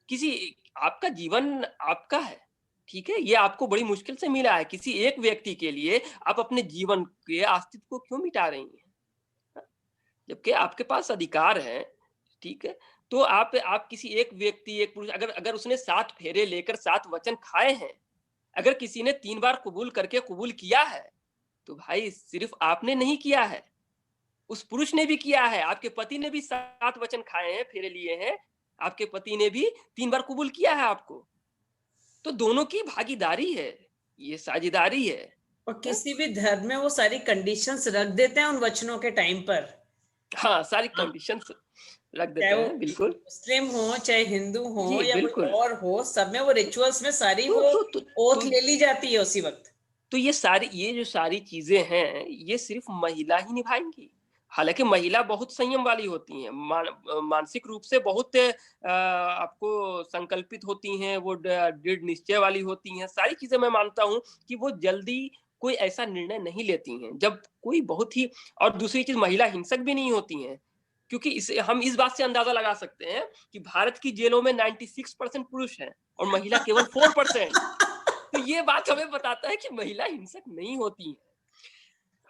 किसी आपका जीवन आपका है, ठीक है? ये आपको बड़ी मुश्किल से मिला है। किसी एक व्यक्ति के लिए आप अपने जीवन के अस्तित्व को क्यों मिटा रही हैं? हाँ? जबकि आपके पास अधिकार हैं, ठीक है? तो आप किसी एक व्यक्ति, एक पुरुष, अगर अगर उसने 7 फेरे लेकर 7 वचन खाए हैं, अगर किसी ने 3 बार कबूल करके कबूल किया है, तो भाई सिर्फ़ आपने नहीं किया है, उस पुरुष ने भी किया है, आपके पति ने भी 7 वचन खाए हैं, फेरे लिए हैं, आपके पति ने भी 3 बार कबूल किया है आपको। तो दोनों की भागीदारी है, ये साझेदारी है। और हाँ? किसी भी धर्म में वो सारी कंडीशंस रख देते हैं उन वचनों के टाइम पर। हाँ, सारी हाँ, कंडीशंस रख चाहे देते वो हैं, बिल्कुल। मुस्लिम हो, चाहे हिंदू हो, जी, या कोई बिल्कुल। और हो, सब में वो रिचुअल्स में सारी तो वो तो तो ओथ तो ले ली जाती है उसी वक्त। तो ये जो सारी चीज़ें हैं, ये सिर्फ़ महिला ही निभाएँगी। हालाँकि महिला बहुत संयम वाली होती हैं, मानसिक रूप से बहुत आपको संकल्पित होती हैं, वो दृढ़ निश्चय वाली होती हैं, सारी चीज़ें मैं मानता हूँ कि वो जल्दी कोई ऐसा निर्णय नहीं लेती हैं। जब कोई बहुत ही, और दूसरी चीज़, महिला हिंसक भी नहीं होती हैं, क्योंकि इसे हम इस बात से अंदाज़ा लगा सकते हैं कि भारत की जेलों में 96% पुरुष हैं और महिला केवल 4%। तो ये बात हमें बताता है कि महिला हिंसक नहीं होती हैं।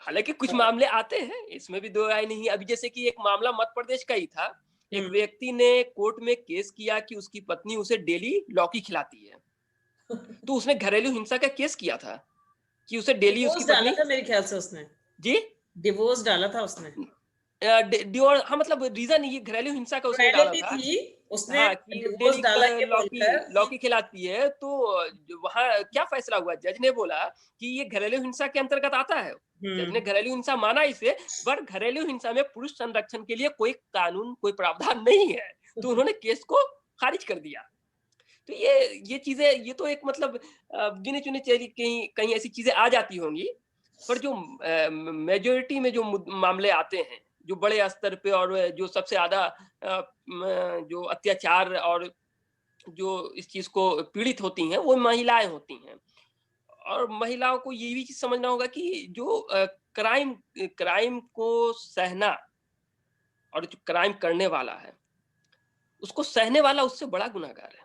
हालाँकि कुछ मामले आते हैं, इसमें भी दो राय नहीं है। अभी जैसे कि एक मामला मध्य प्रदेश का ही था। एक हम्म। व्यक्ति ने कोर्ट में केस किया कि उसकी पत्नी उसे डेली लौकी खिलाती है। तो उसने घरेलू हिंसा का केस किया था कि उसे डेली उसकी डिवोर्स डाला पत्नी। था मेरे ख्याल से उसने। जी? डिवोर्स डाला था उसने। डिवोर्स, हाँ, मतलब रीज़न ये घरेलू हिंसा का उसने डाला रियलिटी था। थी, उसने हाँ, कि डिवोर्स डेली डाला ये लौकी बोलकर कि लौकी खिलाती है, तो वहाँ क्या फैसला हुआ, जज ने बोला कि ये घरेलू हिंसा के अंतर्गत आता है। जज ने हम्म। घरेलू हिंसा माना इसे, पर घरेलू हिंसा में पुरुष संरक्षण के लिए कोई कानून, कोई प्रावधान नहीं है। तो उन्होंने केस को खारिज कर दिया। तो ये चीज़ें, ये तो एक मतलब गिने-चुने चेरी कहीं कहीं ऐसी चीज़ें आ जाती होंगी, पर जो मेजॉरिटी में जो मामले आते हैं, जो बड़े स्तर पे और जो सबसे ज़्यादा जो अत्याचार और जो इस चीज़ को पीड़ित होती हैं, वो महिलाएँ होती हैं। और महिलाओं को ये भी चीज़ समझना होगा कि जो क्राइम को सहना और जो क्राइम करने वाला है, उसको सहने वाला उससे बड़ा गुनहगार है।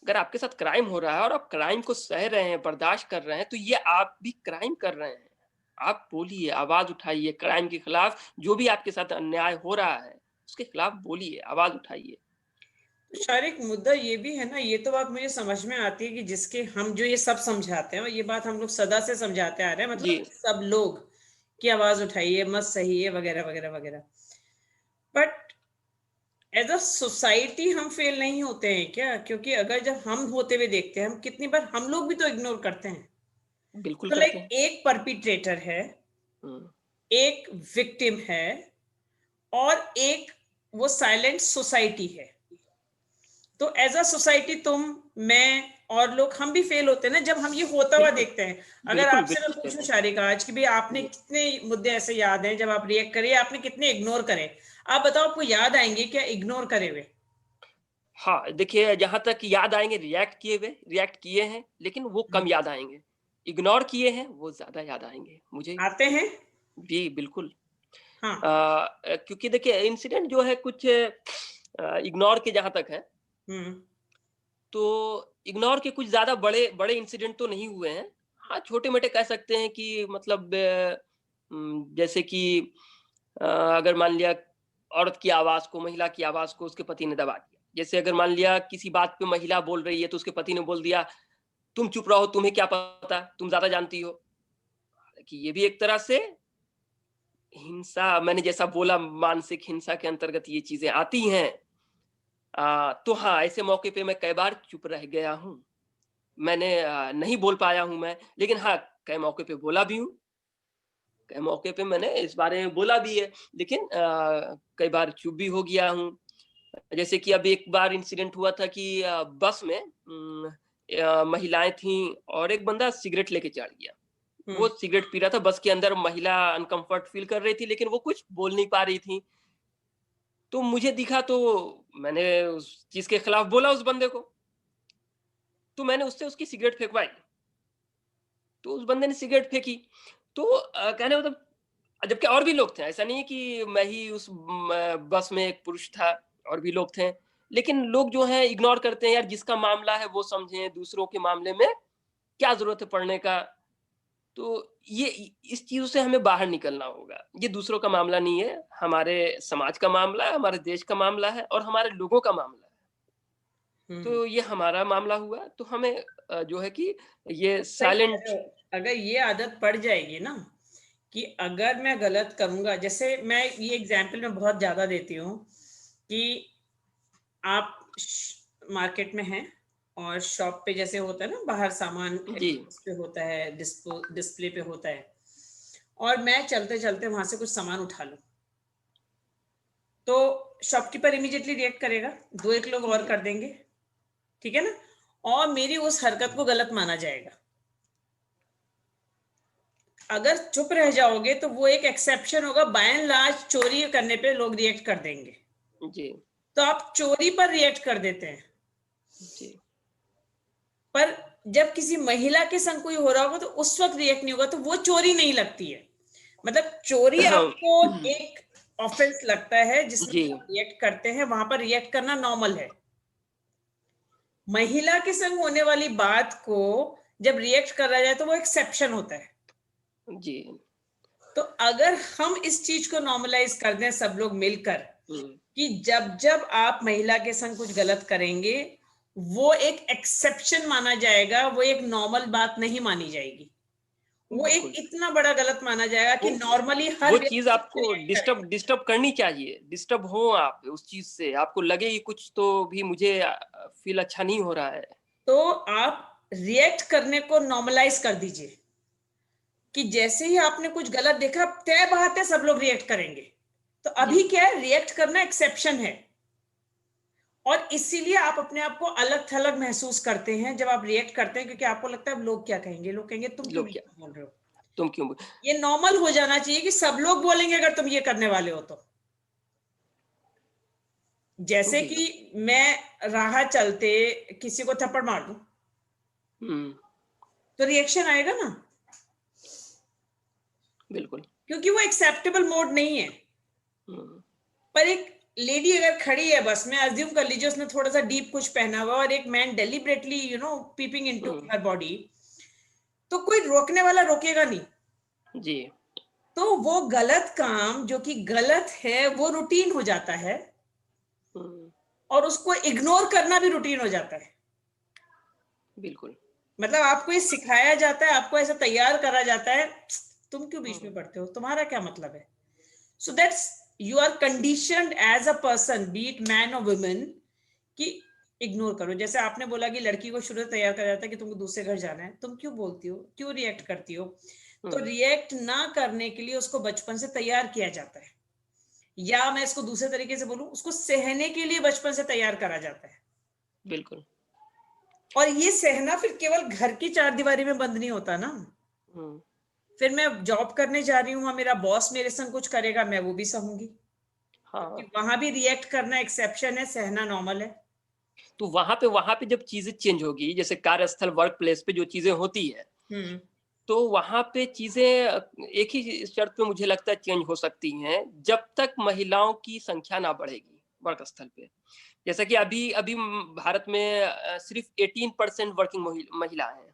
अगर आपके साथ क्राइम हो रहा है और आप क्राइम को सह रहे हैं, बर्दाश्त कर रहे हैं, तो ये आप भी क्राइम कर रहे हैं। आप बोलिए, आवाज़ उठाइए क्राइम के खिलाफ, जो भी आपके साथ अन्याय हो रहा है, उसके खिलाफ बोलिए, आवाज़ उठाइए। शायद मुद्दा ये भी है ना, ये तो बात मुझे समझ में आती है कि जिसके हम जो ये सब समझाते हैं, और ये बात हम लोग सदा से समझाते आ रहे हैं, जी, मतलब सब लोग की आवाज़ उठाइए, मत सहिए, वगैरह, वगैरह, वगैरह। बट एज़ अ सोसाइटी हम फेल नहीं होते हैं क्या? क्योंकि अगर जब हम होते हुए देखते हैं, हम कितनी बार हम लोग भी तो इग्नोर करते हैं। बिल्कुल तो करते लाइक हैं। एक परपिट्रेटर है, हुँ, एक विक्टिम है, और एक वो साइलेंट सोसाइटी है। तो एज अ सोसाइटी तुम, मैं और लोग, हम भी फेल होते हैं ना जब हम ये होता हुआ बिल्कुल, देखते हैं। अगर बिल्कुल, आपसे मैं बिल्कुल पूछूं कहते हैं। शारिका आज कि भाई आपने जी। कितने मुद्दे ऐसे याद हैं जब आप रिएक्ट करिए, आपने कितने इग्नोर करे? आप बताओ, आपको याद आएंगे क्या इग्नोर करे हुए? हाँ, देखिए जहाँ तक याद आएँगे रिएक्ट किए हैं, लेकिन वो कम हम्म, याद आएँगे। इग्नोर किए हैं, वो ज़्यादा याद आएँगे मुझे। आते हैं। जी, बिल्कुल। हाँ। क्योंकि देखिए इंसिडेंट जो है कुछ इग्नोर के जहाँ तक है, हम्म। तो इग्नोर के कुछ ज़्यादा बड़े बड़े इंसिडेंट तो नहीं हुए हैं। हाँ, छोटे-मोटे कह सकते हैं कि मतलब जैसे कि अगर मान लिया औरत की आवाज़ को, महिला की आवाज़ को उसके पति ने दबा दिया। जैसे अगर मान लिया किसी बात पे महिला बोल रही है, तो उसके पति ने बोल दिया, "तुम चुप रहो, तुम्हें क्या पता? तुम ज़्यादा जानती हो।" कि ये भी एक तरह से हिंसा मैंने जैसा बोला मानसिक हिंसा के अंतर्गत ये चीज़ें आती हैं। तो हाँ, ऐसे मौके पे मैं कई बार चुप रह गया हूँ। मैंने नहीं बोल पाया हूँ मैं, लेकिन हाँ, कई मौके पे बोला भी हूँ। कई मौके पे मैंने इस बारे में बोला भी है, लेकिन कई बार चुप भी हो गया हूँ। जैसे कि अभी एक बार इंसिडेंट हुआ था कि बस में महिलाएँ थीं और एक बंदा सिगरेट लेके चढ़ गया। वो हम्म। सिगरेट पी रहा था, बस के अंदर महिला अनकम्फर्ट फ़ील कर रही थी, लेकिन वो कुछ बोल नहीं पा रही थी। तो मुझे दिखा तो मैंने उस चीज़ के खिलाफ बोला उस बंदे को, तो मैंने उससे उसकी सिगरेट फेंकवाई। तो उस बंदे ने सिगरेट फेंकी। तो कहने का मतलब जबकि और भी लोग थे, ऐसा नहीं है कि मैं ही उस बस में एक पुरुष था, और भी लोग थे। लेकिन लोग जो हैं इग्नोर करते हैं, यार जिसका मामला है वो समझें, दूसरों के मामले में क्या ज़रूरत है पड़ने का। तो ये इस चीज़ों से हमें बाहर निकलना होगा। ये दूसरों का मामला नहीं है, हमारे समाज का मामला है, हमारे देश का मामला है और हमारे लोगों का मामला है। हम्म। तो ये हमारा मामला हुआ, तो हमें जो है कि ये सही कह साइलेंट। रहे हो। अगर ये आदत पड़ जाएगी ना, कि अगर मैं गलत करूंगा, जैसे मैं ये एग्जाम्पल में बहुत ज्यादा देती हूँ कि आप मार्केट में हैं, और शॉप पे जैसे होता है ना, बाहर सामान जी, उस पे होता है, डिस्प्ले पे होता है, और मैं चलते चलते वहां से कुछ सामान उठा लूं, तो शॉपकीपर इमीडिएटली रिएक्ट करेगा, दो एक लोग और जी, कर देंगे, ठीक है ना, और मेरी उस हरकत को गलत माना जाएगा। अगर चुप रह जाओगे तो वो एक एक्सेप्शन होगा, बाय एंड लार्ज चोरी करने पे लोग रिएक्ट कर देंगे, जी, तो आप चोरी पर रिएक्ट कर देते हैं। जी। पर जब किसी महिला के संग कोई हो रहा होगा तो उस वक्त रिएक्ट नहीं होगा, तो वो चोरी नहीं लगती है। मतलब चोरी आपको एक ऑफेंस लगता है जिसमें जी, आप रिएक्ट करते हैं, वहां पर रिएक्ट करना नॉर्मल है। महिला के संग होने वाली बात को जब रिएक्ट करा जाए तो वो एक्सेप्शन होता है। जी। तो अगर हम इस चीज को नॉर्मलाइज कर दें सब लोग मिलकर, हुँ, कि जब जब आप महिला के संग कुछ गलत करेंगे, वो एक एक्सेप्शन माना जाएगा, वो एक नॉर्मल बात नहीं मानी जाएगी, वो एक बिल्कुल। इतना बड़ा गलत माना जाएगा कि वो नॉर्मली हर वो चीज़ व्यक्ति आपको रिएक्ट करे। डिस्टर्ब करनी चाहिए। डिस्टर्ब हो आप उस चीज़ से, आपको लगे कि कुछ तो भी मुझे फ़ील अच्छा नहीं हो रहा है। तो आप रिएक्ट करने को नॉर्मलाइज कर दीजिए, कि जैसे ही आपने कुछ गलत देखा, तय बात है सब लोग रिएक्ट करेंगे। तो जी, अभी क्या है, रिएक्ट करना एक्सेप्शन है, और इसीलिए आप अपने आप को अलग थलग महसूस करते हैं जब आप रिएक्ट करते हैं, क्योंकि आपको लगता है अब लोग क्या कहेंगे, लोग कहेंगे तुम क्यों लोग क्या बोल रहे हो। तुम क्यों ये नॉर्मल हो जाना चाहिए कि सब लोग बोलेंगे अगर तुम ये करने वाले हो तो। जैसे जी। कि मैं राह चलते किसी को थप्पड़ मार दूं हम्म, तो रिएक्शन आएगा ना, बिल्कुल। क्योंकि वो एक्सेप्टेबल मोड नहीं है। हम्म, पर एक लेडी अगर खड़ी है बस में, अज्यूम कर लीजिए उसने थोड़ा सा डीप कुछ पहना हुआ और एक मैन डेलिबरेटली पीपिंग इनटू हम्म, हर बॉडी, तो कोई रोकने वाला रोकेगा नहीं। जी। तो वो गलत काम जो कि गलत है वो रूटीन हो जाता है, हम्म, और उसको इग्नोर करना भी रूटीन हो जाता है। बिल्कुल। मतलब आपको ये सिखाया जाता है, आपको ऐसा तैयार करा जाता है, तुम क्यों बीच में हम्म, पढ़ते हो, तुम्हारा क्या मतलब है। So that's, you are conditioned as a person, be it man और वुमेन, कि इग्नोर करो। जैसे आपने बोला कि लड़की को शुरू से तैयार करा जाता है कि तुमको दूसरे घर जाना है, तुम क्यों बोलती हो, क्यों रिएक्ट करती हो। तो हम्म, रिएक्ट ना करने के लिए उसको बचपन से तैयार किया जाता है, या मैं इसको दूसरे तरीके से बोलूं, उसको सहने के लिए बचपन से तैयार करा जाता है। बिल्कुल। और ये सहना फिर केवल घर की चार दीवारी में बंद नहीं होता ना। हम्म, फिर मैं जॉब करने जा रही हूँ, मेरा बॉस मेरे संग कुछ करेगा, मैं वो भी सहूंगी, क्योंकि हाँ, वहां भी रिएक्ट करना एक्सेप्शन है, सहना नॉर्मल है। तो वहां पे जब चीजें चेंज होगी, जैसे कार्यस्थल वर्क प्लेस पे जो चीजें होती है, हम्म। तो वहां पे चीजें एक ही शर्त पे मुझे लगता है चेंज हो सकती हैं, जब तक महिलाओं की संख्या ना बढ़ेगी वर्क स्थल पे। जैसा कि अभी अभी भारत में सिर्फ 18% वर्किंग महिला है,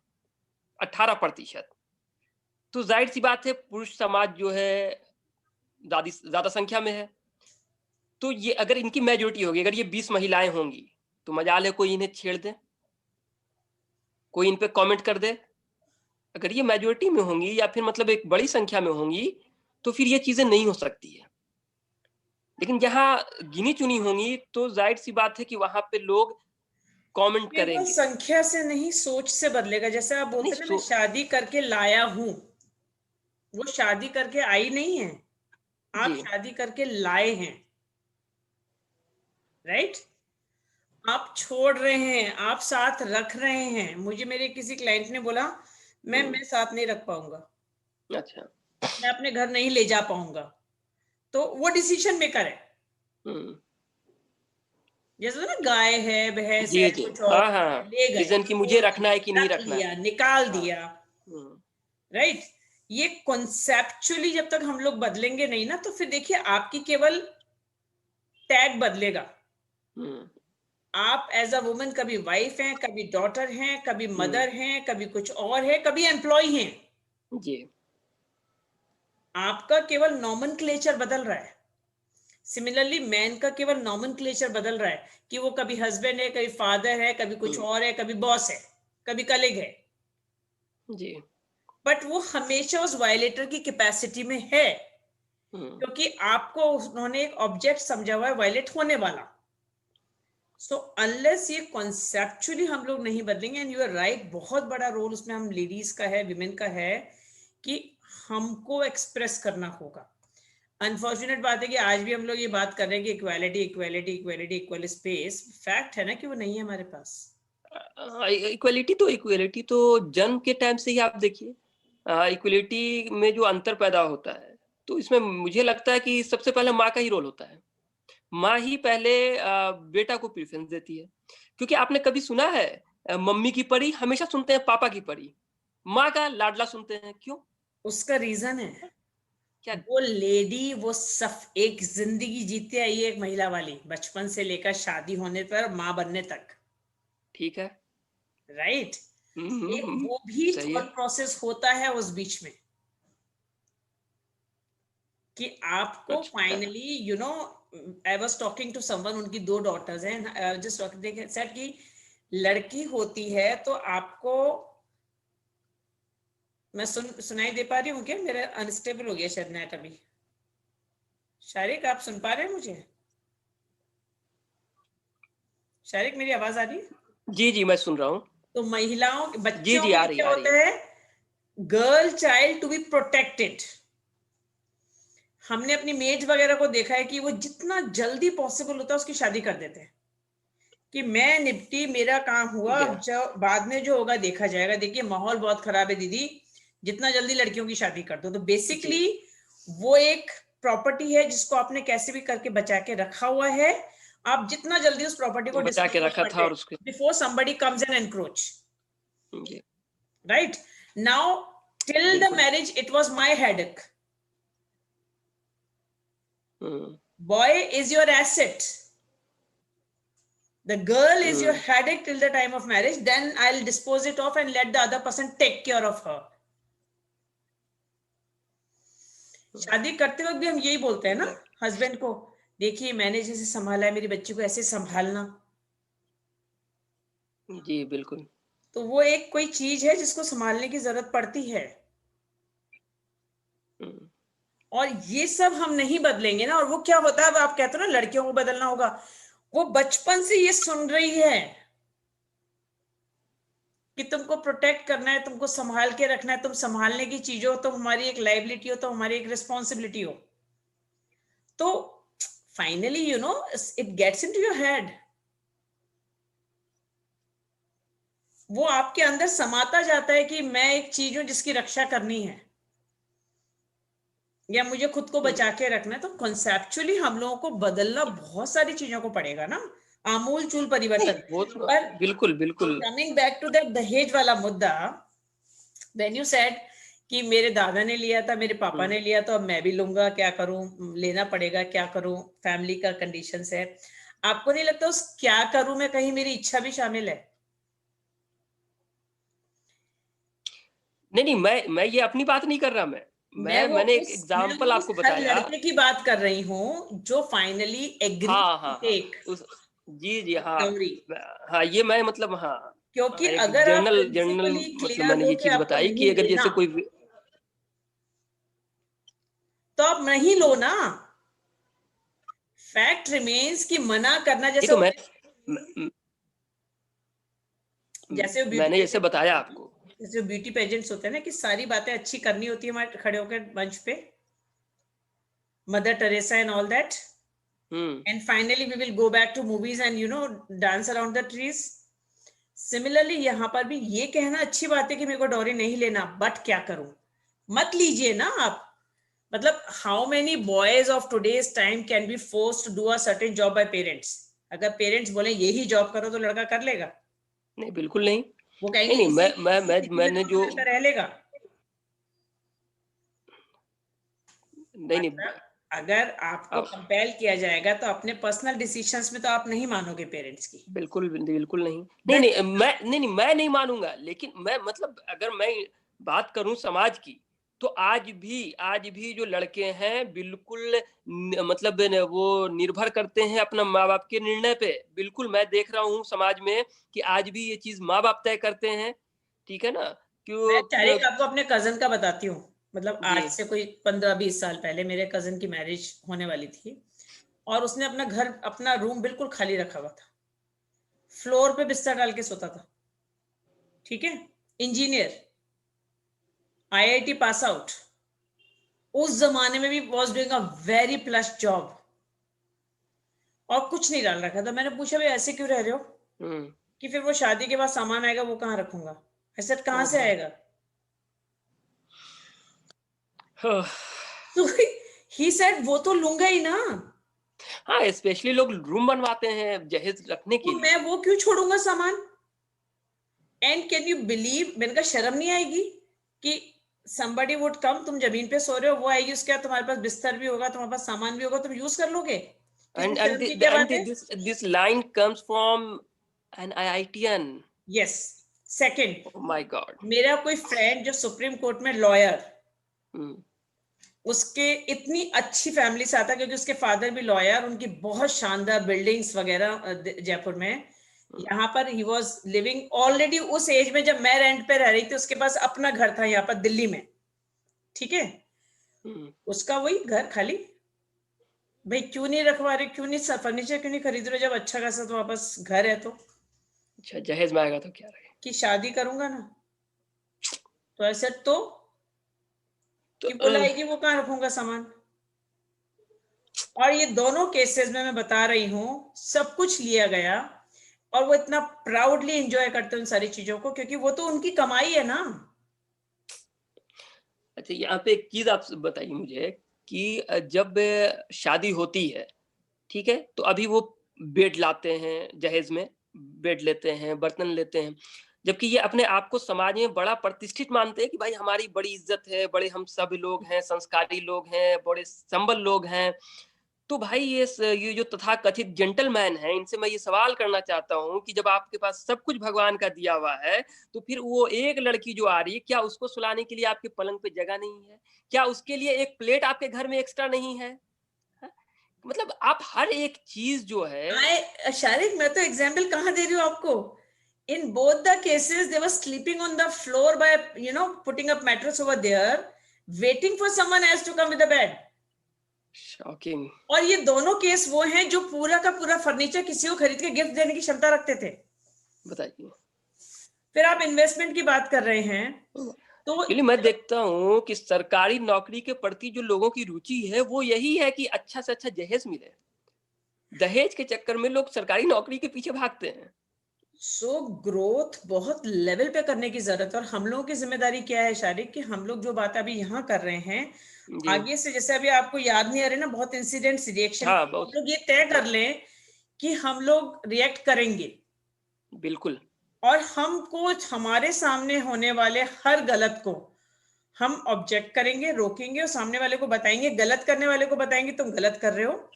18%। तो जाहिर सी बात है पुरुष समाज जो है ज्यादा संख्या में है। तो ये अगर इनकी मेजोरिटी होगी, अगर ये 20 महिलाएं होंगी, तो मजाल है कोई इन्हें छेड़ दे, कोई इन पे कमेंट कर दे। अगर ये मेजोरिटी में होंगी या फिर मतलब एक बड़ी संख्या में होंगी, तो फिर ये चीजें नहीं हो सकती है। लेकिन जहां गिनी चुनी होंगी, तो जाहिर सी बात है कि वहां पे लोग कमेंट केवल करेंगे। संख्या से नहीं, सोच से बदलेगा। जैसे आप नहीं बोलते हैं ना, मैं शादी करके लाया हूं, वो शादी करके आई नहीं है, आप जी। शादी करके लाए हैं, राइट। आप छोड़ रहे हैं, आप साथ रख रहे हैं। मुझे मेरे किसी क्लाइंट ने बोला, मैं साथ नहीं रख पाऊंगा, अच्छा। मैं अपने घर नहीं ले जा पाऊंगा। तो वो डिसीजन मेकर है। हम्म, जैसे ना, गाय है, भैंस है, जी जी, कुछ और हाँ हाँ, ले गए, डिसीजन की मुझे छोड़ रखना है दिया, कि नहीं रख रखना है। लिया, निकाल हाँ। दिया, हम्म, राइट। ये कॉन्सेप्चुअली जब तक हम लोग बदलेंगे नहीं ना, तो फिर देखिए आपकी केवल टैग बदलेगा। हम्म, आप एज अ वुमन कभी वाइफ हैं, कभी डॉटर हैं, कभी हम्म, मदर हैं, कभी कुछ और है, कभी एम्प्लॉय हैं। जी। आपका केवल नॉमनक्लेचर बदल रहा है। सिमिलरली मैन का केवल नॉमनक्लेचर बदल रहा है, कि वो कभी हस्बैंड है, कभी फादर है, कभी कुछ हम्म, और है, कभी बॉस है, कभी कलीग है। जी। बट वो हमेशा उस वायलेटर की कैपेसिटी में है, हम्म, क्योंकि आपको उन्होंने एक ऑब्जेक्ट समझा हुआ है वायलेट होने वाला। सो अनलेस ये कॉन्सेप्चुअली हम लोग नहीं बदलेंगे, एंड यू आर राइट, बहुत बड़ा रोल उसमें हम लेडीज का है, विमेन का है, कि हमको एक्सप्रेस करना होगा। अनफॉर्चुनेट बात है कि आज भी हम लोग ये बात कर रहे हैं कि equality equality equality, equal space. Fact है ना कि वो नहीं है हमारे पास। इक्वलिटी तो जन्म के टाइम से ही आप देखिए, इक्वलिटी में जो अंतर पैदा होता है, तो इसमें मुझे लगता है कि सबसे पहले माँ का ही रोल होता है। माँ ही पहले बेटा को प्रेफरेंस देती है। क्योंकि आपने कभी सुना है मम्मी की परी हमेशा सुनते हैं पापा की परी, माँ का लाडला सुनते हैं, क्यों? उसका रीजन है, क्या? वो लेडी वो सफ एक जिंदगी जीते आई है, एक महिला वाली, बचपन से लेकर शादी होने पर माँ बनने तक, ठीक है। राइट। एक हम्म, वो भी सही है। थॉट प्रोसेस होता है उस बीच में, कि आपको अच्छा। Finally I was talking to someone, उनकी दो डॉटर्स हैं, जस्ट टॉकिंग सेड कि लड़की होती है तो आपको, मैं सुनाई दे पा रही हूँ क्या, मेरा अनस्टेबल हो गया शायद नेट अभी। शारिक, आप सुन पा रहे हैं मुझे? शारिक, मेरी आवाज आ रही है? जी जी, मैं सुन रहा हूँ। तो महिलाओं, जी बच्चों जी, के आ लिए रही क्या आ रही होता है। है, girl child to be protected. हमने अपनी मेज वगैरह को देखा है कि वो जितना जल्दी पॉसिबल होता है उसकी शादी कर देते हैं, कि मैं निपटी, मेरा काम हुआ, जी अब हाँ। जो बाद में जो होगा देखा जाएगा। देखिए माहौल बहुत खराब है दीदी, जितना जल्दी लड़कियों की शादी कर दो। तो बेसिकली वो एक प्रॉपर्टी है जिसको आपने कैसे भी करके बचा के रखा हुआ है। आप जितना जल्दी उस प्रॉपर्टी को बचा के डिस्पोज रखा कर था दे और उसके before somebody comes and encroach, जी right? Now till the बिल्कुल। marriage it was my headache. Hmm Boy is your asset, the girl is your hmm headache till the time of marriage, then I'll dispose it off and let the other person take care of her. शादी करते वक्त भी हम यही बोलते हैं ना husband को, देखिए मैंने जैसे संभाला है मेरी बच्ची को ऐसे संभालना। जी बिल्कुल। तो वो एक कोई चीज है जिसको संभालने की जरूरत पड़ती है। हम्म और ये सब हम नहीं बदलेंगे ना, और वो क्या होता है, अब आप कहते हो ना लड़कियों को बदलना होगा, वो बचपन से ये सुन रही है कि तुमको प्रोटेक्ट करना है, तुमको संभाल के रखना है, तुम संभालने की चीज हो, तुम हमारी एक लाइबिलिटी हो, तो हमारी एक रिस्पॉन्सिबिलिटी हो। तो finally you know it gets into your head, वो आपके अंदर समाता जाता है कि मैं एक चीज हूं जिसकी रक्षा करनी है या मुझे खुद को बचा के रखना है। तो कॉन्सेप्चुअली हम लोगों को बदलना बहुत सारी चीजों को पड़ेगा ना, आमूल चूल नहीं परिवर्तन। वो तो पर बिल्कुल बिल्कुल। कमिंग बैक टू दैट दहेज वाला मुद्दा, व्हेन यू सेड कि मेरे दादा ने लिया था, मेरे पापा हम्म ने लिया, तो अब मैं भी लूंगा, क्या करूं, लेना पड़ेगा, क्या करूं, फैमिली का कंडीशंस है। आपको नहीं लगता उस क्या करूं में कहीं मेरी इच्छा भी शामिल है? नहीं नहीं मैं ये अपनी बात नहीं कर रहा। मैंने एक मैं एग्जाम्पल वो उस आपको हर बताया। लड़के की बात कर रही हूँ जो फाइनली एग्री हाँ टू हाँ हाँ टेक उस जी जी हाँ। गौरी। हाँ ये मैं मतलब हाँ क्योंकि एक अगर आप जनरल जनरल प्रिंसिपली मतलब क्लियर मैंने हो ये कि चीज आपको बताई कि नहीं अगर लेना, जैसे कोई तो आप नहीं लो ना। फैक्ट रिमेन्स कि मना करना, ये जैसे तो मैं- जैसे वो ब्यूटी मैंने जैसे पेजेंट्स बताया होते हैं, आपको। जैसे ब्यूटी पेजेंट्स होते हैं ना कि सारी बातें अच्छी करनी होती है हमारे खड़े होकर मंच पे, Mother Teresa and all that, hmm and finally we will go back to movies and dance around the trees. Similarly यहां पर भी ये कहना अच्छी बात है कि मेरे को डॉरी नहीं लेना, बट क्या करूं? मत लीजिए ना आप। मतलब how many boys of today's time can be forced to do a certain job by parents? अगर पेरेंट्स बोले यही जॉब करो तो लड़का कर लेगा? नहीं बिल्कुल नहीं। वो नहीं कहेंगे नहीं इसी इसी में मैंने तो जो लड़का रह लेगा। नहीं नहीं मतलब अगर आपको अब कंपेल किया जाएगा तो अपने पर्सनल डिसीजंस में तो आप नहीं मानोगे पेरेंट्स की। बिल्कुल बिल्कुल नहीं। नहीं दैट नहीं मैं नहीं मानूंगा, लेकिन मैं मतलब अगर मैं बात करूं समाज की, तो आज भी जो लड़के हैं बिल्कुल मतलब वो निर्भर करते हैं अपना माँ बाप के निर्णय पे। बिल्कुल मैं देख रहा हूँ समाज में कि आज भी ये चीज माँ बाप तय करते हैं। ठीक है ना? मैं क्यों डायरेक्ट आपको अपने कजन का बताती हूँ। मतलब जी आज से कोई 15-20 साल पहले मेरे कजन की मैरिज होने वाली थी, और उसने अपना घर, अपना रूम बिल्कुल खाली रखा हुआ था, फ्लोर पे बिस्तर डाल के सोता था। ठीक है, इंजीनियर, आईआईटी पास आउट, उस जमाने में भी was doing a very plus job, और कुछ नहीं डाल रखा था। मैंने पूछा भाई ऐसे क्यों रह रहे हो? हम्म कि फिर वो शादी के बाद सामान आएगा वो कहाँ रखूंगा। ऐसा कहाँ से ओहो आएगा? तो ही सेड वो तो लूंगा ही ना, हाँ स्पेशली लोग रूम बनवाते हैं जहेज रखने के तो मैं लिए। वो क्यों छोड़ूंगा सामान? एंड कैन यू बिलीव, मैंने कहा शर्म नहीं आएगी कि somebody would come, तुम जमीन पे सो रहे हो, वो आएगी, उसके बाद तुम्हारे पास बिस्तर भी होगा, तुम्हारे पास सामान भी होगा, तुम यूज कर लोगे। कितनी शर्म की क्या बात है? This line comes from an IITian. Yes. Second, Oh my God. मेरा कोई फ्रेंड जो सुप्रीम कोर्ट में लॉयर, Hmm. उसके इतनी अच्छी फैमिली से आता, क्योंकि उसके फादर भी लॉयर, उनकी बहुत शानदार बिल्डिंग्स वगैरह जयपुर में। यहाँ पर ही वॉज लिविंग ऑलरेडी उस एज में जब मैं रेंट पे रह रही थी, उसके पास अपना घर था यहाँ पर दिल्ली में। ठीक है, Hmm. उसका वही घर खाली। भाई क्यों नहीं रखवा रहे, क्यों नहीं फर्नीचर क्यों नहीं खरीद रहे जब अच्छा खासा तो वापस घर है? तो अच्छा जहेज में आएगा तो क्या रहे? कि शादी करूंगा ना, तो ऐसे तो तो कि बोलाएगी वो कहाँ रखूंगा सामान। और ये दोनों केसेस में मैं बता रही हूँ, सब कुछ लिया गया, और वो इतना प्राउडली एंजॉय करते हैं उन सारी चीजों को, क्योंकि वो तो उनकी कमाई है ना। अच्छा, यहाँ पे एक चीज़ आप बताइए मुझे कि जब शादी होती है, ठीक है? तो अभी वो बेड लाते हैं जहेज़ में, बेड लेते हैं, बर्तन लेते हैं। जबकि ये अपने आप को समाज में बड़ा प्रतिष्ठित मानते हैं कि भाई हमारी बड़ी इज़्ज़त है, बड़े हम सब लोग हैं, संस्कारी लोग हैं, बड़े संबल लोग हैं। तो भाई ये जो तथाकथित जेंटलमैन हैं, इनसे मैं ये सवाल करना चाहता हूँ कि जब आपके पास सब कुछ भगवान का दिया हुआ है, तो फिर वो एक लड़की जो आ रही है, क्या उसको सुलाने के लिए आपके पलंग पे जगह नहीं है? क्या उसके लिए एक प्लेट आपके घर में एक्स्ट्रा नहीं है? हैं? मतलब आप हर एक चीज़ जो है शारिक, मैं तो एग्जाम्पल कहाँ दे रही हूँ आपको। In both the cases they were sleeping on the floor by putting up mattress over there, waiting for someone else to come with the bed. Shocking. और ये दोनों केस वो हैं जो पूरा का पूरा फर्नीचर किसी को खरीद के गिफ्ट देने की क्षमता रखते थे। बताइए। फिर आप इन्वेस्टमेंट की बात कर रहे हैं, तो एक्चुअली मैं देखता हूँ कि सरकारी नौकरी के प्रति जो लोगों की रुचि है, वो यही है कि अच्छा से अच्छा जहेज मिले। दहेज के चक्कर में लोग सरकारी नौकरी के पीछे भागते हैं। सो ग्रोथ बहुत लेवल पे करने की जरूरत है। और हम लोगों की जिम्मेदारी क्या है शारिक, कि हम लोग जो बात अभी यहाँ कर रहे हैं, जी। आगे से जैसे अभी आपको याद नहीं आ रहे ना बहुत इंसिडेंट्स रिएक्शन, हाँ, हम बहुत। लोग ये तय जी, कर लें कि हम लोग रिएक्ट करेंगे। बिल्कुल। और हमको हमारे सामने होने वाले हर गलत को हम ऑब्जेक्ट करेंगे, रोकेंगे और सामने वाले को बताएंगे, गलत करने वाले को बताएंगे तुम गलत कर रहे हो,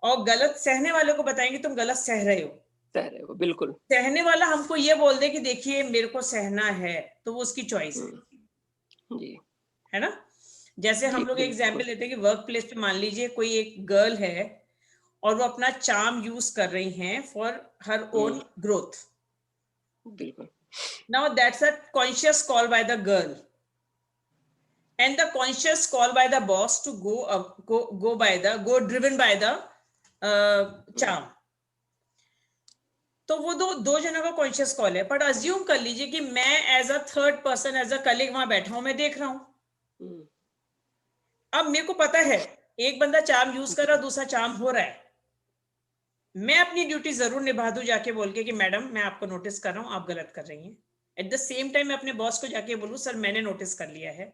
और गलत सहने वाले को बताएंगे तुम गलत सह रहे हो। सह रहे हो, बिल्कुल। सहने वाला हमको ये बोल दे कि देखिए मेरे को सहना है, तो वो उसकी चॉइस जी, है ना। जैसे जी, हम लोग एग्जाम्पल बिल्कुल। लेते हैं कि वर्क प्लेस पे मान लीजिए कोई एक गर्ल है और वो अपना चार्म यूज कर रही हैं for her hmm, own growth. बिल्कुल। Now that's a conscious call by the girl and the conscious call by the boss to go driven by the um, charm। तो वो दो जनों का कॉन्शियस कॉल है, बट अज्यूम कर लीजिए कि मैं as a third person, as a colleague वहां बैठा हूं, मैं देख रहा हूं। हुँ, अब मेरे को पता है एक बंदा चार्म यूज कर रहा है, दूसरा चार्म हो रहा है। मैं अपनी ड्यूटी जरूर निभा दूं जाके बोल के कि मैडम मैं आपको नोटिस कर रहा हूं, आप गलत कर रही हैं। एट द सेम टाइम मैं अपने बॉस को जाके बोलूं सर मैंने नोटिस कर लिया है।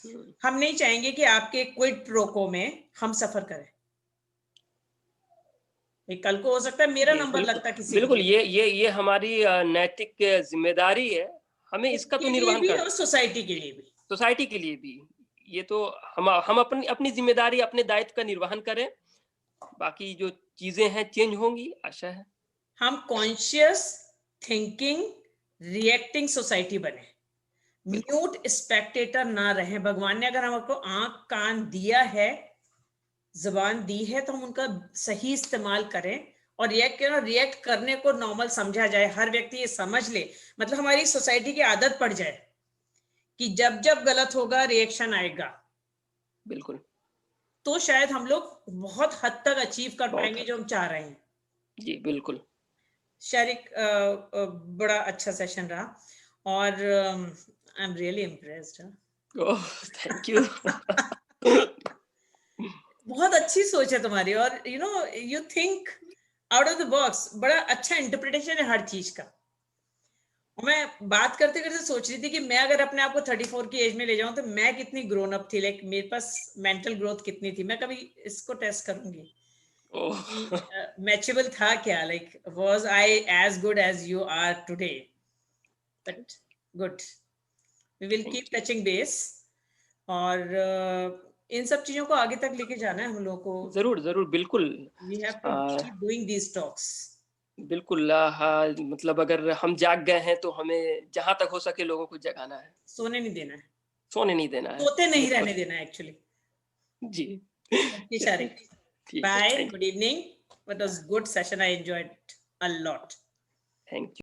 हुँ। हम नहीं चाहेंगे कि आपके क्विड प्रोको में हम सफर करें। कल को हो सकता है मेरा जी, नंबर बिल्कुल, लगता किसी के बिल्कुल, लिए, ये हमारी नैतिक ज़िम्मेदारी है, हमें इसका तो के लिए निर्वहन भी करना और है, सोसाइटी के लिए भी। सोसाइटी के लिए भी। ये तो हम अपनी अपनी ज़िम्मेदारी, अपने दायित्व का निर्वहन करें, बाकी जो चीज़ें हैं चेंज होंगी, आशा है। हम कॉन्शियस थिंकिंग रिएक्टिंग सोसाइटी बने, बिल्कुल, म्यूट स्पेक्टेटर ना रहे। भगवान ने अगर हमको आंख कान दिया है, जबान दी है, तो हम उनका सही इस्तेमाल करें और रिएक्ट करने को नॉर्मल समझा जाए, हर व्यक्ति ये समझ ले, मतलब हमारी सोसाइटी की आदत पड़ जाए कि जब जब गलत होगा रिएक्शन आएगा, बिल्कुल, तो शायद हम लोग बहुत हद तक अचीव कर बहुत पाएंगे हद जो हम तक। चाह रहे हैं। जी, बिल्कुल। शारिक, बड़ा अच्छा सेशन रहा और I am really impressed. Oh! Thank you. बहुत अच्छी सोच है तुम्हारी, और you think out of the box, बड़ा अच्छा इंटरप्रिटेशन है हर चीज का। और मैं बात करते करते सोच रही थी कि मैं अगर अपने आप को 34 की एज में ले जाऊं तो मैं कितनी ग्रोन अप थी, लाइक मेरे पास मेंटल ग्रोथ कितनी थी। मैं कभी इसको टेस्ट करूंगी ओह! कि मैचेबल था क्या, like was I as good as you are today. But good, we will keep thank you. Touching base. और इन सब चीजों को आगे तक लेके जाना है हम लोग को। ज़रूर, ज़रूर, बिल्कुल। We have to uh, keep doing these talks. बिल्कुल, हाँ, मतलब अगर हम जाग गए हैं, तो हमें जहाँ तक हो सके लोगों को जगाना है, सोने नहीं देना है, सोने नहीं देना है। सोते नहीं बिल्कुल, रहने देना है एक्चुअली। जी। ओके चलिए, शारिक, ठीक है, bye, thank good evening. It was good session, I enjoyed a lot. Thank